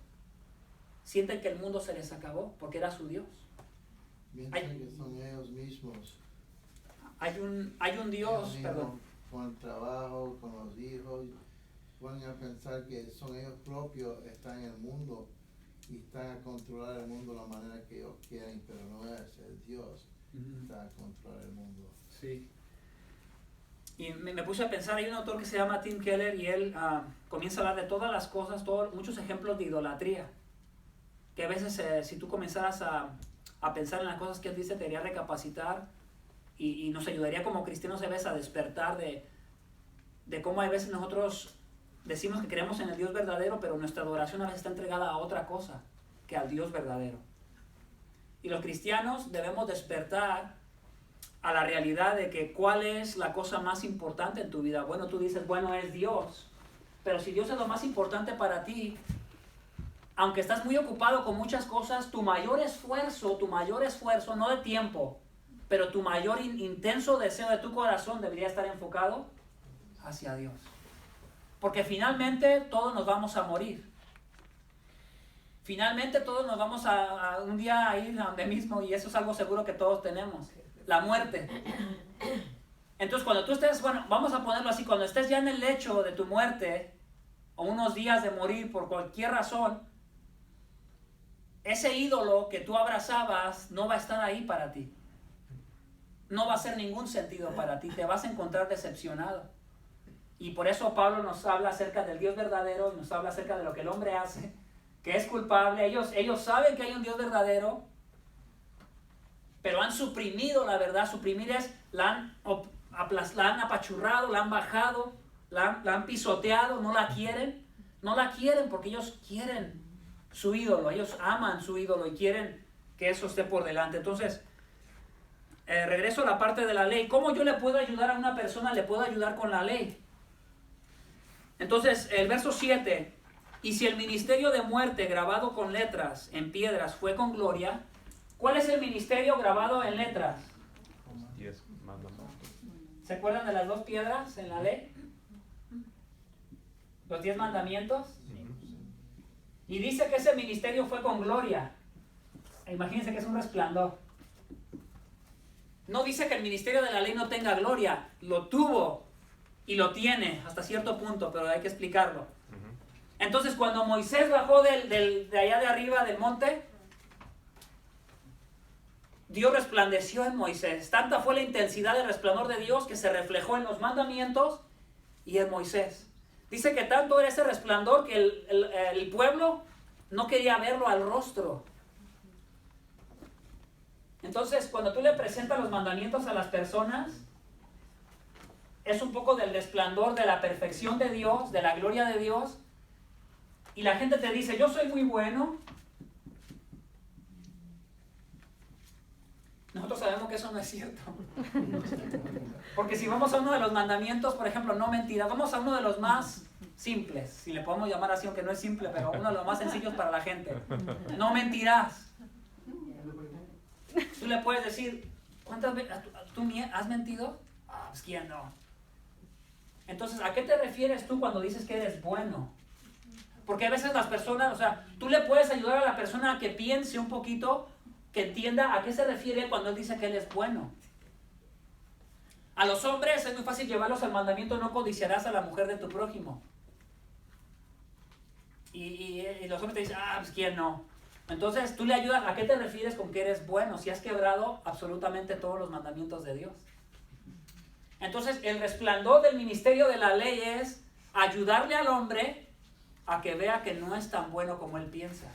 sienten que el mundo se les acabó porque era su Dios. Piensan que son ellos mismos. Hay un Dios, Ellos mismos, perdón. con el trabajo, con los hijos, ponen a pensar que son ellos propios, están en el mundo y están a controlar el mundo de la manera que ellos quieren, pero no es Dios está a controlar el mundo. Sí. Y me puse a pensar, hay un autor que se llama Tim Keller y él comienza a hablar de todas las cosas, muchos ejemplos de idolatría. Que a veces si tú comenzaras a pensar en las cosas que él dice, te haría recapacitar y nos ayudaría como cristianos a veces a despertar de cómo a veces nosotros decimos que creemos en el Dios verdadero, pero nuestra adoración a veces está entregada a otra cosa que al Dios verdadero. Y los cristianos debemos despertar a la realidad de que cuál es la cosa más importante en tu vida. Bueno, tú dices, bueno, es Dios. Pero si Dios es lo más importante para ti, aunque estás muy ocupado con muchas cosas, tu mayor esfuerzo, no de tiempo, pero tu mayor intenso deseo de tu corazón debería estar enfocado hacia Dios. Porque finalmente todos nos vamos a morir. Finalmente todos nos vamos a un día a ir a donde mismo, y eso es algo seguro que todos tenemos. La muerte. Entonces cuando tú estés, bueno, vamos a ponerlo así, cuando estés ya en el lecho de tu muerte, o unos días de morir por cualquier razón, ese ídolo que tú abrazabas no va a estar ahí para ti. No va a hacer ningún sentido para ti, te vas a encontrar decepcionado. Y por eso Pablo nos habla acerca del Dios verdadero y nos habla acerca de lo que el hombre hace, que es culpable. Ellos saben que hay un Dios verdadero, pero han suprimido la verdad. Suprimir es, la han apachurrado, la han bajado, la han pisoteado, no la quieren. No la quieren porque ellos quieren su ídolo, ellos aman su ídolo y quieren que eso esté por delante. Entonces, regreso a la parte de la ley. ¿Cómo yo le puedo ayudar a una persona? Le puedo ayudar con la ley. Entonces, el verso 7, y si el ministerio de muerte grabado con letras en piedras fue con gloria, ¿cuál es el ministerio grabado en letras? 10 mandamientos. ¿Se acuerdan de las 2 piedras en la ley? Los 10 mandamientos. Y dice que ese ministerio fue con gloria. Imagínense que es un resplandor. No dice que el ministerio de la ley no tenga gloria. Lo tuvo y lo tiene hasta cierto punto, pero hay que explicarlo. Entonces cuando Moisés bajó de allá de arriba del monte, Dios resplandeció en Moisés. Tanta fue la intensidad del resplandor de Dios que se reflejó en los mandamientos y en Moisés. Dice que tanto era ese resplandor que el pueblo no quería verlo al rostro. Entonces, cuando tú le presentas los mandamientos a las personas, es un poco del resplandor de la perfección de Dios, de la gloria de Dios. Y la gente te dice, yo soy muy bueno. Nosotros sabemos que eso no es cierto. Porque si vamos a uno de los mandamientos, por ejemplo, no mentirás, vamos a uno de los más simples, si le podemos llamar así, aunque no es simple, pero uno de los más sencillos para la gente. No mentirás. Tú le puedes decir, ¿cuántas veces tú has mentido? Ah, pues quién no. Entonces, ¿a qué te refieres tú cuando dices que eres bueno? Porque a veces las personas, o sea, tú le puedes ayudar a la persona a que piense un poquito, que entienda a qué se refiere cuando él dice que él es bueno. A los hombres es muy fácil llevarlos al mandamiento, no codiciarás a la mujer de tu prójimo. Y los hombres te dicen, ah, pues quién no. Entonces tú le ayudas, ¿a qué te refieres con que eres bueno? Si has quebrado absolutamente todos los mandamientos de Dios. Entonces el resplandor del ministerio de la ley es ayudarle al hombre a que vea que no es tan bueno como él piensa.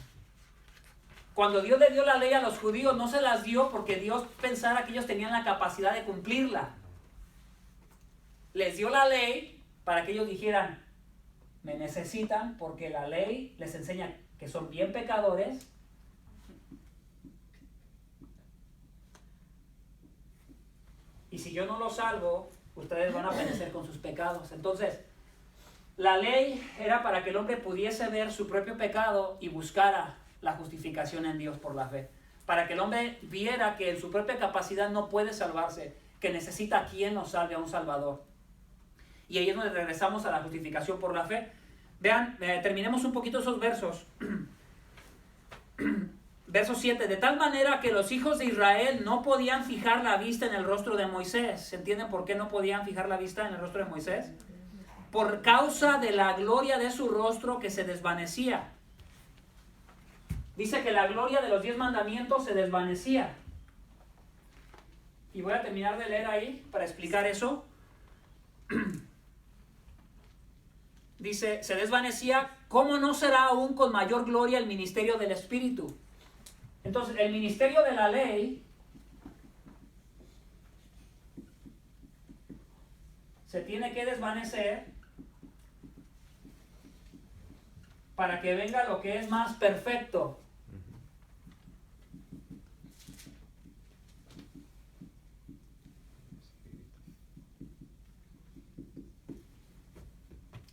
Cuando Dios le dio la ley a los judíos, no se las dio porque Dios pensara que ellos tenían la capacidad de cumplirla. Les dio la ley para que ellos dijeran, me necesitan porque la ley les enseña que son bien pecadores. Y si yo no los salvo, ustedes van a perecer con sus pecados. Entonces, la ley era para que el hombre pudiese ver su propio pecado y buscara la justificación en Dios por la fe. Para que el hombre viera que en su propia capacidad no puede salvarse, que necesita a quien nos salve, a un Salvador. Y ahí es donde regresamos a la justificación por la fe. Vean, terminemos un poquito esos versos. Verso 7. De tal manera que los hijos de Israel no podían fijar la vista en el rostro de Moisés. ¿Se entienden por qué no podían fijar la vista en el rostro de Moisés? por causa de la gloria de su rostro que se desvanecía. Dice que la gloria de los 10 mandamientos se desvanecía. Y voy a terminar de leer ahí para explicar eso. Dice, se desvanecía, ¿cómo no será aún con mayor gloria el ministerio del Espíritu? Entonces, el ministerio de la ley se tiene que desvanecer para que venga lo que es más perfecto.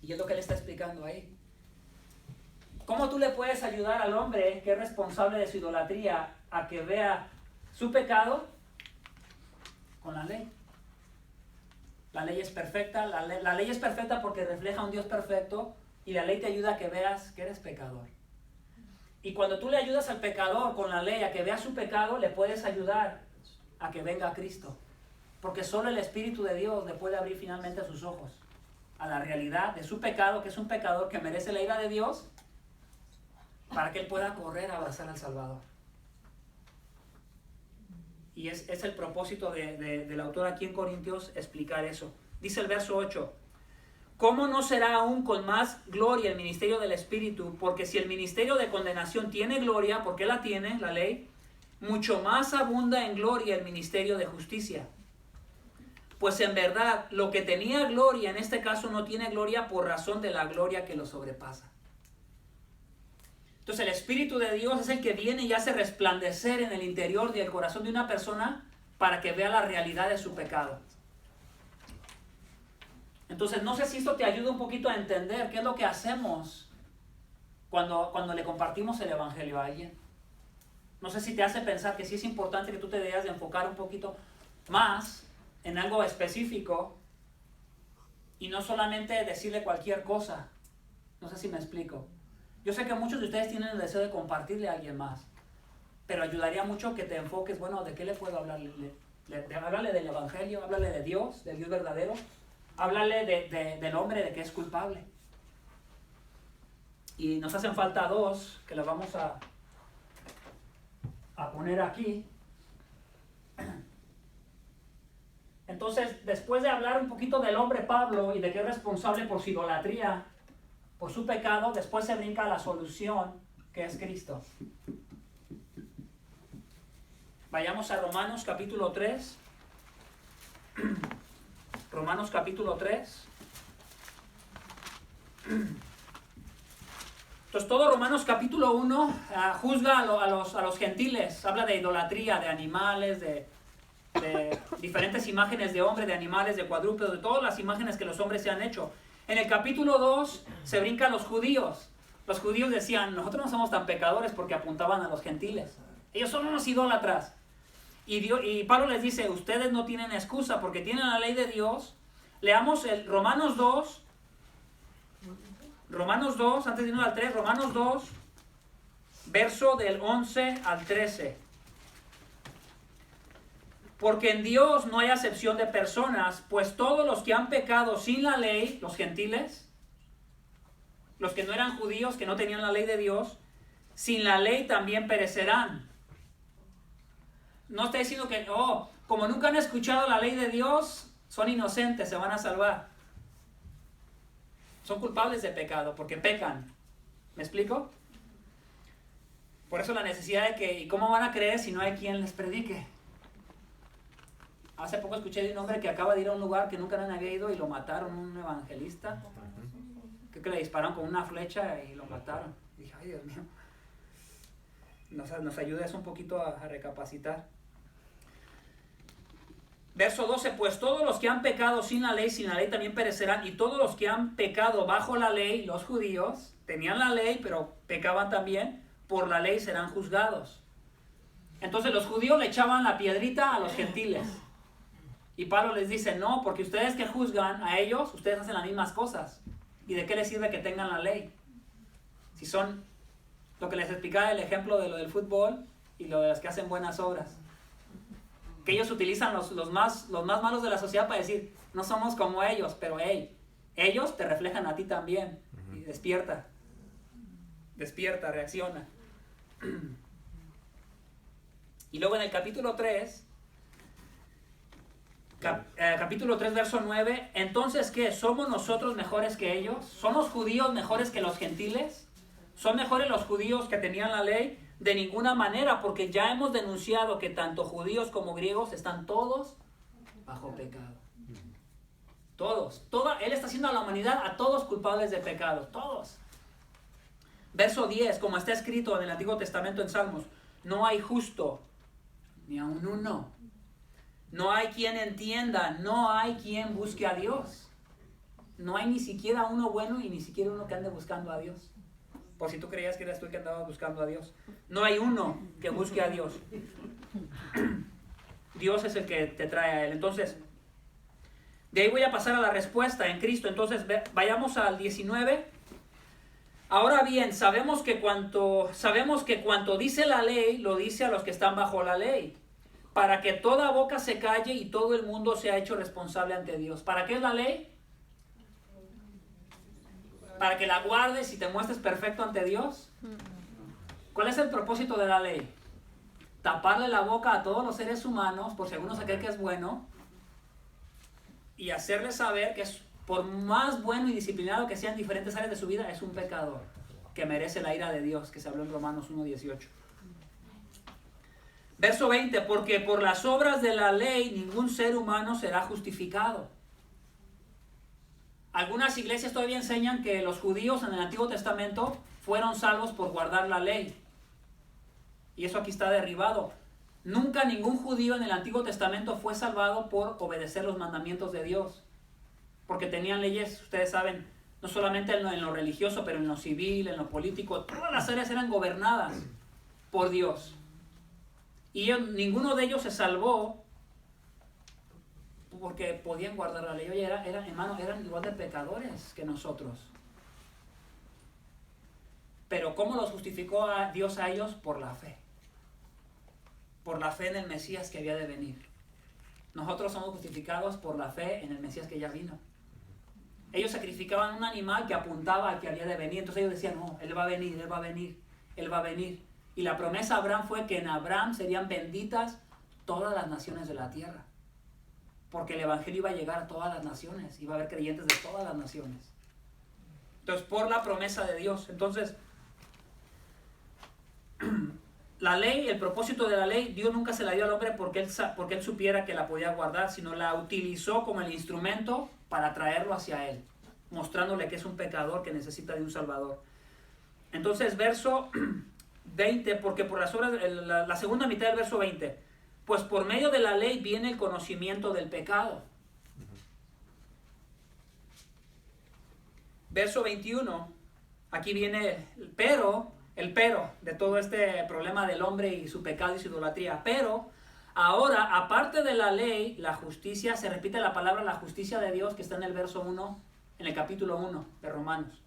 Y es lo que él está explicando ahí. ¿Cómo tú le puedes ayudar al hombre que es responsable de su idolatría a que vea su pecado? Con la ley. La ley es perfecta. La ley es perfecta porque refleja a un Dios perfecto y la ley te ayuda a que veas que eres pecador. Y cuando tú le ayudas al pecador con la ley a que vea su pecado, le puedes ayudar a que venga a Cristo. Porque solo el Espíritu de Dios le puede abrir finalmente sus ojos a la realidad de su pecado, que es un pecador que merece la ira de Dios, para que él pueda correr a abrazar al Salvador. Y es el propósito del autor aquí en Corintios explicar eso. Dice el verso 8, ¿cómo no será aún con más gloria el ministerio del Espíritu? Porque si el ministerio de condenación tiene gloria, porque la tiene, la ley, mucho más abunda en gloria el ministerio de justicia. Pues en verdad, lo que tenía gloria en este caso no tiene gloria por razón de la gloria que lo sobrepasa. Entonces el Espíritu de Dios es el que viene y hace resplandecer en el interior del corazón de una persona para que vea la realidad de su pecado. Entonces no sé si esto te ayuda un poquito a entender qué es lo que hacemos cuando le compartimos el Evangelio a alguien. No sé si te hace pensar que sí es importante que tú te debas de enfocar un poquito más en algo específico y no solamente decirle cualquier cosa. No sé si me explico. Yo sé que muchos de ustedes tienen el deseo de compartirle a alguien más, pero ayudaría mucho que te enfoques, bueno, ¿de qué le puedo hablarle? Háblale del Evangelio, háblale de Dios, del Dios verdadero, háblale del hombre, de que es culpable. Y nos hacen falta 2, que las vamos a poner aquí. Entonces, después de hablar un poquito del hombre Pablo y de que es responsable por su idolatría, por su pecado, después se brinca a la solución, que es Cristo. Vayamos a Romanos capítulo 3. Romanos capítulo 3. Entonces todo Romanos capítulo 1 juzga a los gentiles. Habla de idolatría, de animales, de diferentes imágenes de hombre, de animales, de cuadrúpedos, de todas las imágenes que los hombres se han hecho. En el capítulo 2 se brincan los judíos. Los judíos decían, nosotros no somos tan pecadores, porque apuntaban a los gentiles. Ellos son unos idólatras. Y Pablo les dice, ustedes no tienen excusa porque tienen la ley de Dios. Leamos el Romanos 2, antes de irnos al 3, Romanos 2, verso del 11 al 13. Porque en Dios no hay acepción de personas, pues todos los que han pecado sin la ley, los gentiles, los que no eran judíos, que no tenían la ley de Dios, sin la ley también perecerán. No está diciendo que, como nunca han escuchado la ley de Dios, son inocentes, se van a salvar. Son culpables de pecado, porque pecan. ¿Me explico? Por eso la necesidad de que, ¿y cómo van a creer si no hay quien les predique? Hace poco escuché de un hombre que acaba de ir a un lugar que nunca había ido y lo mataron, un evangelista. Creo que le dispararon con una flecha y lo mataron. Dije, ay Dios mío. Nos ayuda eso un poquito a recapacitar. Verso 12, pues todos los que han pecado sin la ley también perecerán, y todos los que han pecado bajo la ley, los judíos, tenían la ley, pero pecaban también, por la ley serán juzgados. Entonces los judíos le echaban la piedrita a los gentiles. Y Pablo les dice, no, porque ustedes que juzgan a ellos, ustedes hacen las mismas cosas. ¿Y de qué les sirve que tengan la ley? Si son lo que les explicaba el ejemplo de lo del fútbol y lo de las que hacen buenas obras. Que ellos utilizan los más malos de la sociedad para decir, no somos como ellos, pero hey, Ellos te reflejan a ti también. Y despierta. Despierta, reacciona. Y luego en el capítulo 3, capítulo 3, verso 9, entonces, ¿qué? ¿Somos nosotros mejores que ellos? ¿Son los judíos mejores que los gentiles? ¿Son mejores los judíos que tenían la ley? De ninguna manera, porque ya hemos denunciado que tanto judíos como griegos están todos bajo pecado. Todos. Él está haciendo a la humanidad a todos culpables de pecado. Todos. Verso 10, como está escrito en el Antiguo Testamento en Salmos, no hay justo, ni aun uno. No hay quien entienda, no hay quien busque a Dios. No hay ni siquiera uno bueno y ni siquiera uno que ande buscando a Dios. Por si tú creías que eras tú el que andaba buscando a Dios. No hay uno que busque a Dios. Dios es el que te trae a Él. Entonces, de ahí voy a pasar a la respuesta en Cristo. Entonces, vayamos al 19. Ahora bien, sabemos que cuanto dice la ley, lo dice a los que están bajo la ley, para que toda boca se calle y todo el mundo sea hecho responsable ante Dios. ¿Para qué es la ley? Para que la guardes y te muestres perfecto ante Dios. ¿Cuál es el propósito de la ley? Taparle la boca a todos los seres humanos, por si alguno se cree que es bueno, y hacerles saber que por más bueno y disciplinado que sea en diferentes áreas de su vida, es un pecador que merece la ira de Dios, que se habló en Romanos 1:18. Verso 20, porque por las obras de la ley ningún ser humano será justificado. Algunas iglesias todavía enseñan que los judíos en el Antiguo Testamento fueron salvos por guardar la ley. Y eso aquí está derribado. Nunca ningún judío en el Antiguo Testamento fue salvado por obedecer los mandamientos de Dios. Porque tenían leyes, ustedes saben, no solamente en lo religioso, pero en lo civil, en lo político. Todas las áreas eran gobernadas por Dios. Y ninguno de ellos se salvó porque podían guardar la ley. Oye, hermano, eran igual de pecadores que nosotros. Pero ¿cómo los justificó a Dios a ellos? Por la fe. Por la fe en el Mesías que había de venir. Nosotros somos justificados por la fe en el Mesías que ya vino. Ellos sacrificaban un animal que apuntaba al que había de venir. Entonces ellos decían, no, Él va a venir, Él va a venir, Él va a venir. Y la promesa a Abraham fue que en Abraham serían benditas todas las naciones de la tierra. Porque el evangelio iba a llegar a todas las naciones. Iba a haber creyentes de todas las naciones. Entonces, por la promesa de Dios. Entonces, la ley, el propósito de la ley, Dios nunca se la dio al hombre porque él supiera que la podía guardar, sino la utilizó como el instrumento para traerlo hacia Él, mostrándole que es un pecador que necesita de un Salvador. Entonces, verso 20, porque por las obras, la segunda mitad del verso 20, pues por medio de la ley viene el conocimiento del pecado. Verso 21, aquí viene el pero de todo este problema del hombre y su pecado y su idolatría. Pero ahora, aparte de la ley, la justicia, se repite la palabra la justicia de Dios que está en el verso 1, en el capítulo 1 de Romanos.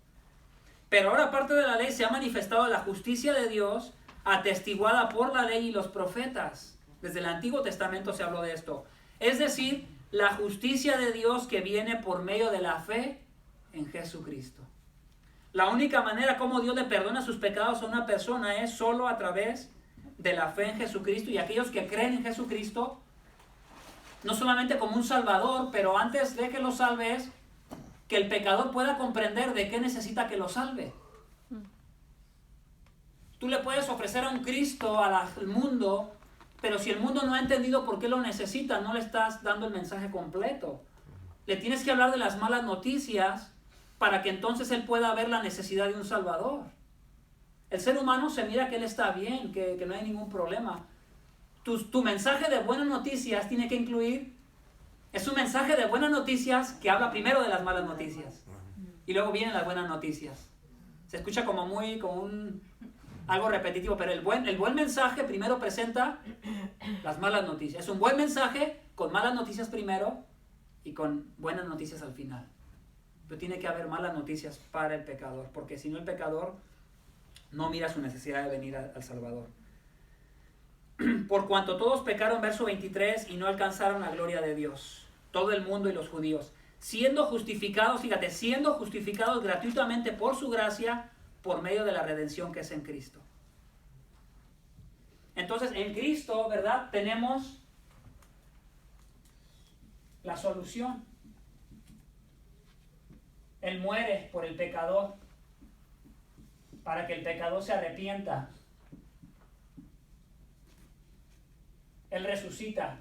Pero ahora, aparte de la ley, se ha manifestado la justicia de Dios atestiguada por la ley y los profetas. Desde el Antiguo Testamento se habló de esto. Es decir, la justicia de Dios que viene por medio de la fe en Jesucristo. La única manera como Dios le perdona sus pecados a una persona es solo a través de la fe en Jesucristo. Y aquellos que creen en Jesucristo, no solamente como un salvador, pero antes de que lo salve es que el pecador pueda comprender de qué necesita que lo salve. Tú le puedes ofrecer a un Cristo al mundo, pero si el mundo no ha entendido por qué lo necesita, no le estás dando el mensaje completo. Le tienes que hablar de las malas noticias para que entonces él pueda ver la necesidad de un Salvador. El ser humano se mira que él está bien, que no hay ningún problema. Tu mensaje de buenas noticias tiene que incluir, es un mensaje de buenas noticias que habla primero de las malas noticias. Y luego vienen las buenas noticias. Se escucha como algo repetitivo, pero el buen mensaje primero presenta las malas noticias. Es un buen mensaje con malas noticias primero y con buenas noticias al final. Pero tiene que haber malas noticias para el pecador, porque si no el pecador no mira su necesidad de venir al Salvador. Por cuanto todos pecaron, verso 23, y no alcanzaron la gloria de Dios, todo el mundo y los judíos, siendo justificados, fíjate, siendo justificados gratuitamente por su gracia, por medio de la redención que es en Cristo. Entonces, en Cristo, ¿verdad? Tenemos la solución. Él muere por el pecador, para que el pecador se arrepienta. Él resucita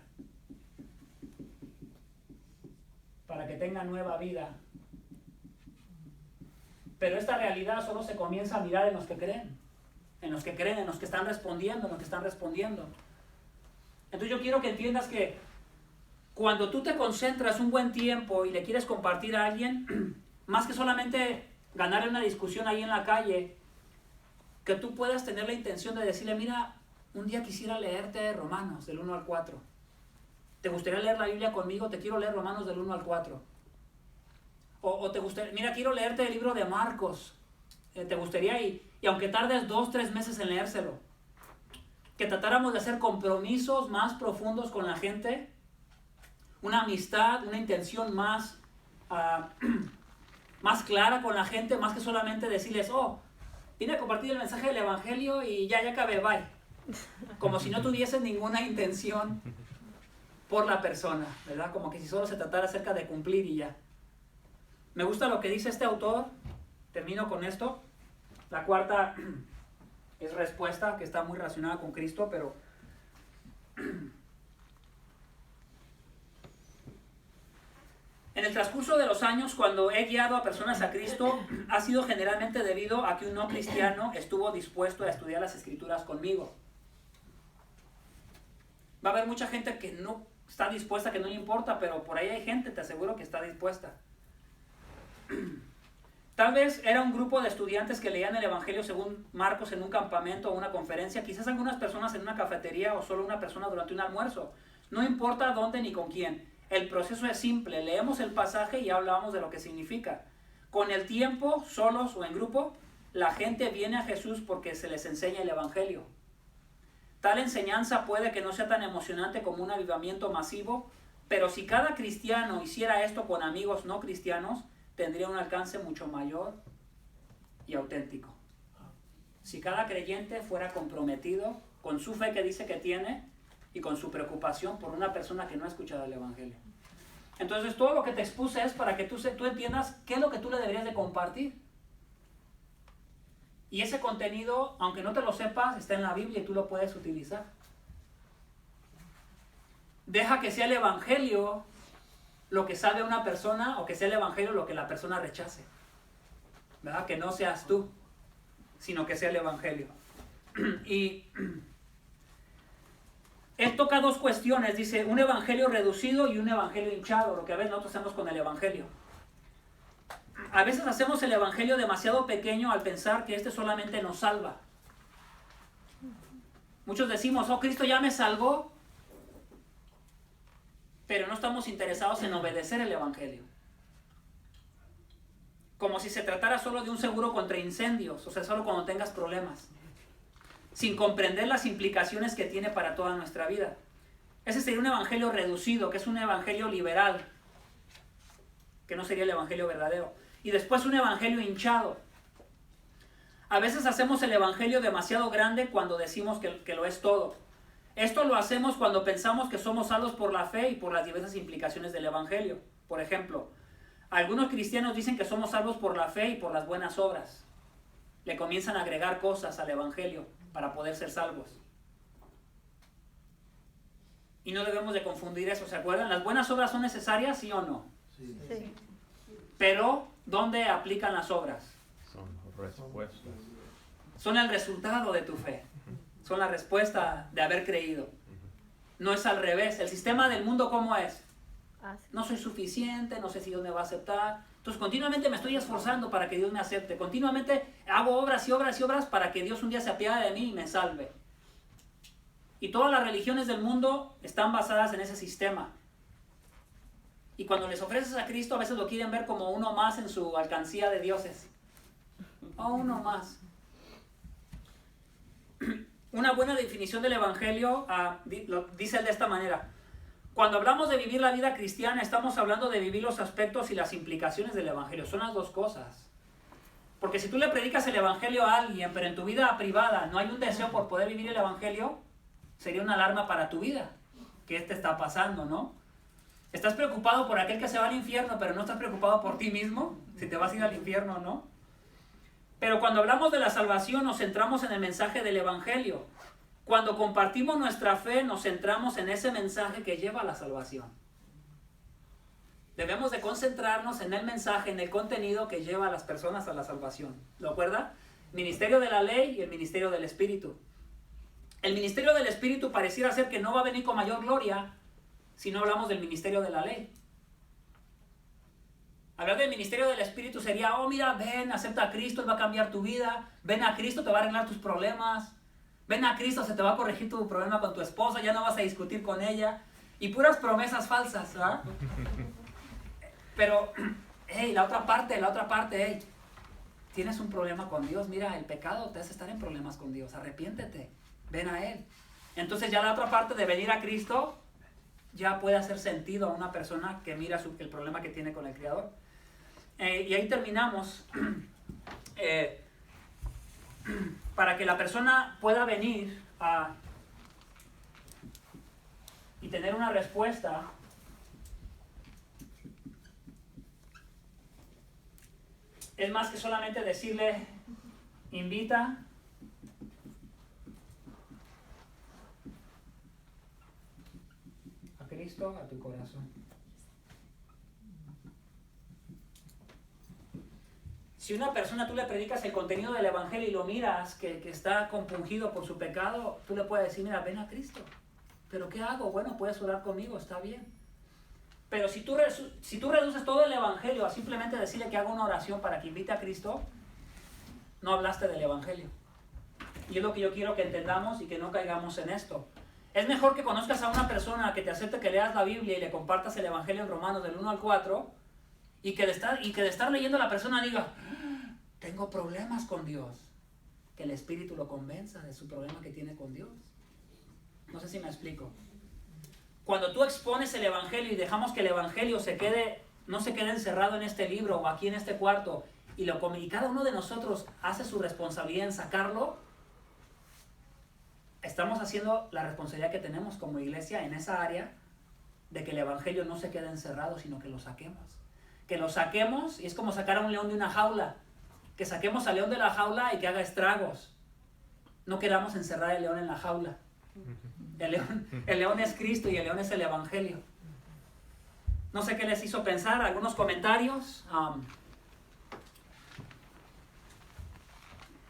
para que tenga nueva vida. Pero esta realidad solo se comienza a mirar en los que creen. En los que creen, en los que están respondiendo, Entonces yo quiero que entiendas que cuando tú te concentras un buen tiempo y le quieres compartir a alguien, más que solamente ganarle una discusión ahí en la calle, que tú puedas tener la intención de decirle, mira, un día quisiera leerte Romanos del 1 al 4. ¿Te gustaría leer la Biblia conmigo? Te quiero leer Romanos del 1 al 4. O te gustaría, mira, quiero leerte el libro de Marcos. ¿Te gustaría? Y aunque tardes 2-3 meses en leérselo, que tratáramos de hacer compromisos más profundos con la gente, una amistad, una intención más clara con la gente, más que solamente decirles, oh, vine a compartir el mensaje del Evangelio y ya acabé, bye. Como si no tuviesen ninguna intención por la persona, ¿verdad? Como que si solo se tratara acerca de cumplir y ya. Me gusta lo que dice este autor, termino con esto. La cuarta es respuesta, que está muy relacionada con Cristo, pero en el transcurso de los años, cuando he guiado a personas a Cristo, ha sido generalmente debido a que un no cristiano estuvo dispuesto a estudiar las Escrituras conmigo. Va a haber mucha gente que no está dispuesta, que no le importa, pero por ahí hay gente, te aseguro, que está dispuesta. Tal vez era un grupo de estudiantes que leían el Evangelio según Marcos en un campamento o una conferencia, quizás algunas personas en una cafetería o solo una persona durante un almuerzo. No importa dónde ni con quién. El proceso es simple, leemos el pasaje y hablamos de lo que significa. Con el tiempo, solos o en grupo, la gente viene a Jesús porque se les enseña el Evangelio. Tal enseñanza puede que no sea tan emocionante como un avivamiento masivo, pero si cada cristiano hiciera esto con amigos no cristianos, tendría un alcance mucho mayor y auténtico. Si cada creyente fuera comprometido con su fe que dice que tiene y con su preocupación por una persona que no ha escuchado el Evangelio. Entonces todo lo que te expuse es para que tú entiendas qué es lo que tú le deberías de compartir. Y ese contenido, aunque no te lo sepas, está en la Biblia y tú lo puedes utilizar. Deja que sea el Evangelio lo que salve a una persona, o que sea el Evangelio lo que la persona rechace. ¿Verdad? Que no seas tú, sino que sea el Evangelio. Y él toca dos cuestiones, dice, un Evangelio reducido y un Evangelio hinchado, lo que a veces nosotros hacemos con el Evangelio. A veces hacemos el Evangelio demasiado pequeño al pensar que este solamente nos salva. Muchos decimos, oh, Cristo ya me salvó, pero no estamos interesados en obedecer el Evangelio. Como si se tratara solo de un seguro contra incendios, o sea, solo cuando tengas problemas, sin comprender las implicaciones que tiene para toda nuestra vida. Ese sería un evangelio reducido, que es un evangelio liberal, que no sería el evangelio verdadero. Y después un evangelio hinchado. A veces hacemos el evangelio demasiado grande cuando decimos que lo es todo. Esto lo hacemos cuando pensamos que somos salvos por la fe y por las diversas implicaciones del evangelio. Por ejemplo, algunos cristianos dicen que somos salvos por la fe y por las buenas obras. Le comienzan a agregar cosas al evangelio para poder ser salvos. Y no debemos de confundir eso, ¿se acuerdan? ¿Las buenas obras son necesarias, sí o no? Sí. Sí. Pero, ¿dónde aplican las obras? Son respuestas. Son el resultado de tu fe. Son la respuesta de haber creído. No es al revés. El sistema del mundo, ¿cómo es? No soy suficiente, no sé si Dios me va a aceptar. Entonces continuamente me estoy esforzando para que Dios me acepte. Continuamente hago obras y obras y obras para que Dios un día se apiade de mí y me salve. Y todas las religiones del mundo están basadas en ese sistema. Y cuando les ofreces a Cristo, a veces lo quieren ver como uno más en su alcancía de dioses. Oh, uno más. Una buena definición del Evangelio lo dice él de esta manera. Cuando hablamos de vivir la vida cristiana, estamos hablando de vivir los aspectos y las implicaciones del evangelio. Son las dos cosas. Porque si tú le predicas el evangelio a alguien, pero en tu vida privada no hay un deseo por poder vivir el evangelio, sería una alarma para tu vida. ¿Qué te está pasando, no? ¿Estás preocupado por aquel que se va al infierno, pero no estás preocupado por ti mismo? Si te vas a ir al infierno o no. Pero cuando hablamos de la salvación, nos centramos en el mensaje del evangelio. Cuando compartimos nuestra fe, nos centramos en ese mensaje que lleva a la salvación. Debemos de concentrarnos en el mensaje, en el contenido que lleva a las personas a la salvación. ¿Lo acuerda? Ministerio de la ley y el ministerio del Espíritu. El ministerio del Espíritu pareciera ser que no va a venir con mayor gloria si no hablamos del ministerio de la ley. Hablar del ministerio del Espíritu sería, oh mira, ven, acepta a Cristo, Él va a cambiar tu vida. Ven a Cristo, te va a arreglar tus problemas. Ven a Cristo, se te va a corregir tu problema con tu esposa, ya no vas a discutir con ella. Y puras promesas falsas, ¿verdad? Pero, hey, la otra parte, hey, tienes un problema con Dios. Mira, el pecado te hace estar en problemas con Dios. Arrepiéntete, ven a Él. Entonces ya la otra parte de venir a Cristo ya puede hacer sentido a una persona que mira el problema que tiene con el Creador. Y ahí terminamos. Para que la persona pueda venir y tener una respuesta, es más que solamente decirle, invita a Cristo a tu corazón. Si una persona tú le predicas el contenido del evangelio y lo miras que está compungido por su pecado, tú le puedes decir, mira, ven a Cristo. ¿Pero qué hago? Bueno, puedes orar conmigo, está bien. Pero si tú reduces todo el evangelio a simplemente decirle que haga una oración para que invite a Cristo, no hablaste del evangelio. Y es lo que yo quiero que entendamos y que no caigamos en esto. Es mejor que conozcas a una persona que te acepte que leas la Biblia y le compartas el evangelio en Romanos del 1 al 4 y que de estar leyendo la persona diga, tengo problemas con Dios. Que el Espíritu lo convenza de su problema que tiene con Dios. No sé si me explico. Cuando tú expones el evangelio y dejamos que el evangelio no se quede encerrado en este libro o aquí en este cuarto y cada uno de nosotros hace su responsabilidad en sacarlo, estamos haciendo la responsabilidad que tenemos como iglesia en esa área de que el evangelio no se quede encerrado, sino que lo saquemos. Que lo saquemos, y es como sacar a un león de una jaula. Que saquemos al león de la jaula y que haga estragos. No queramos encerrar el león en la jaula. El león es Cristo y el león es el evangelio. No sé qué les hizo pensar, algunos comentarios.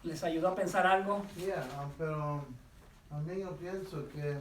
¿Les ayudó a pensar algo? Pero también yo pienso que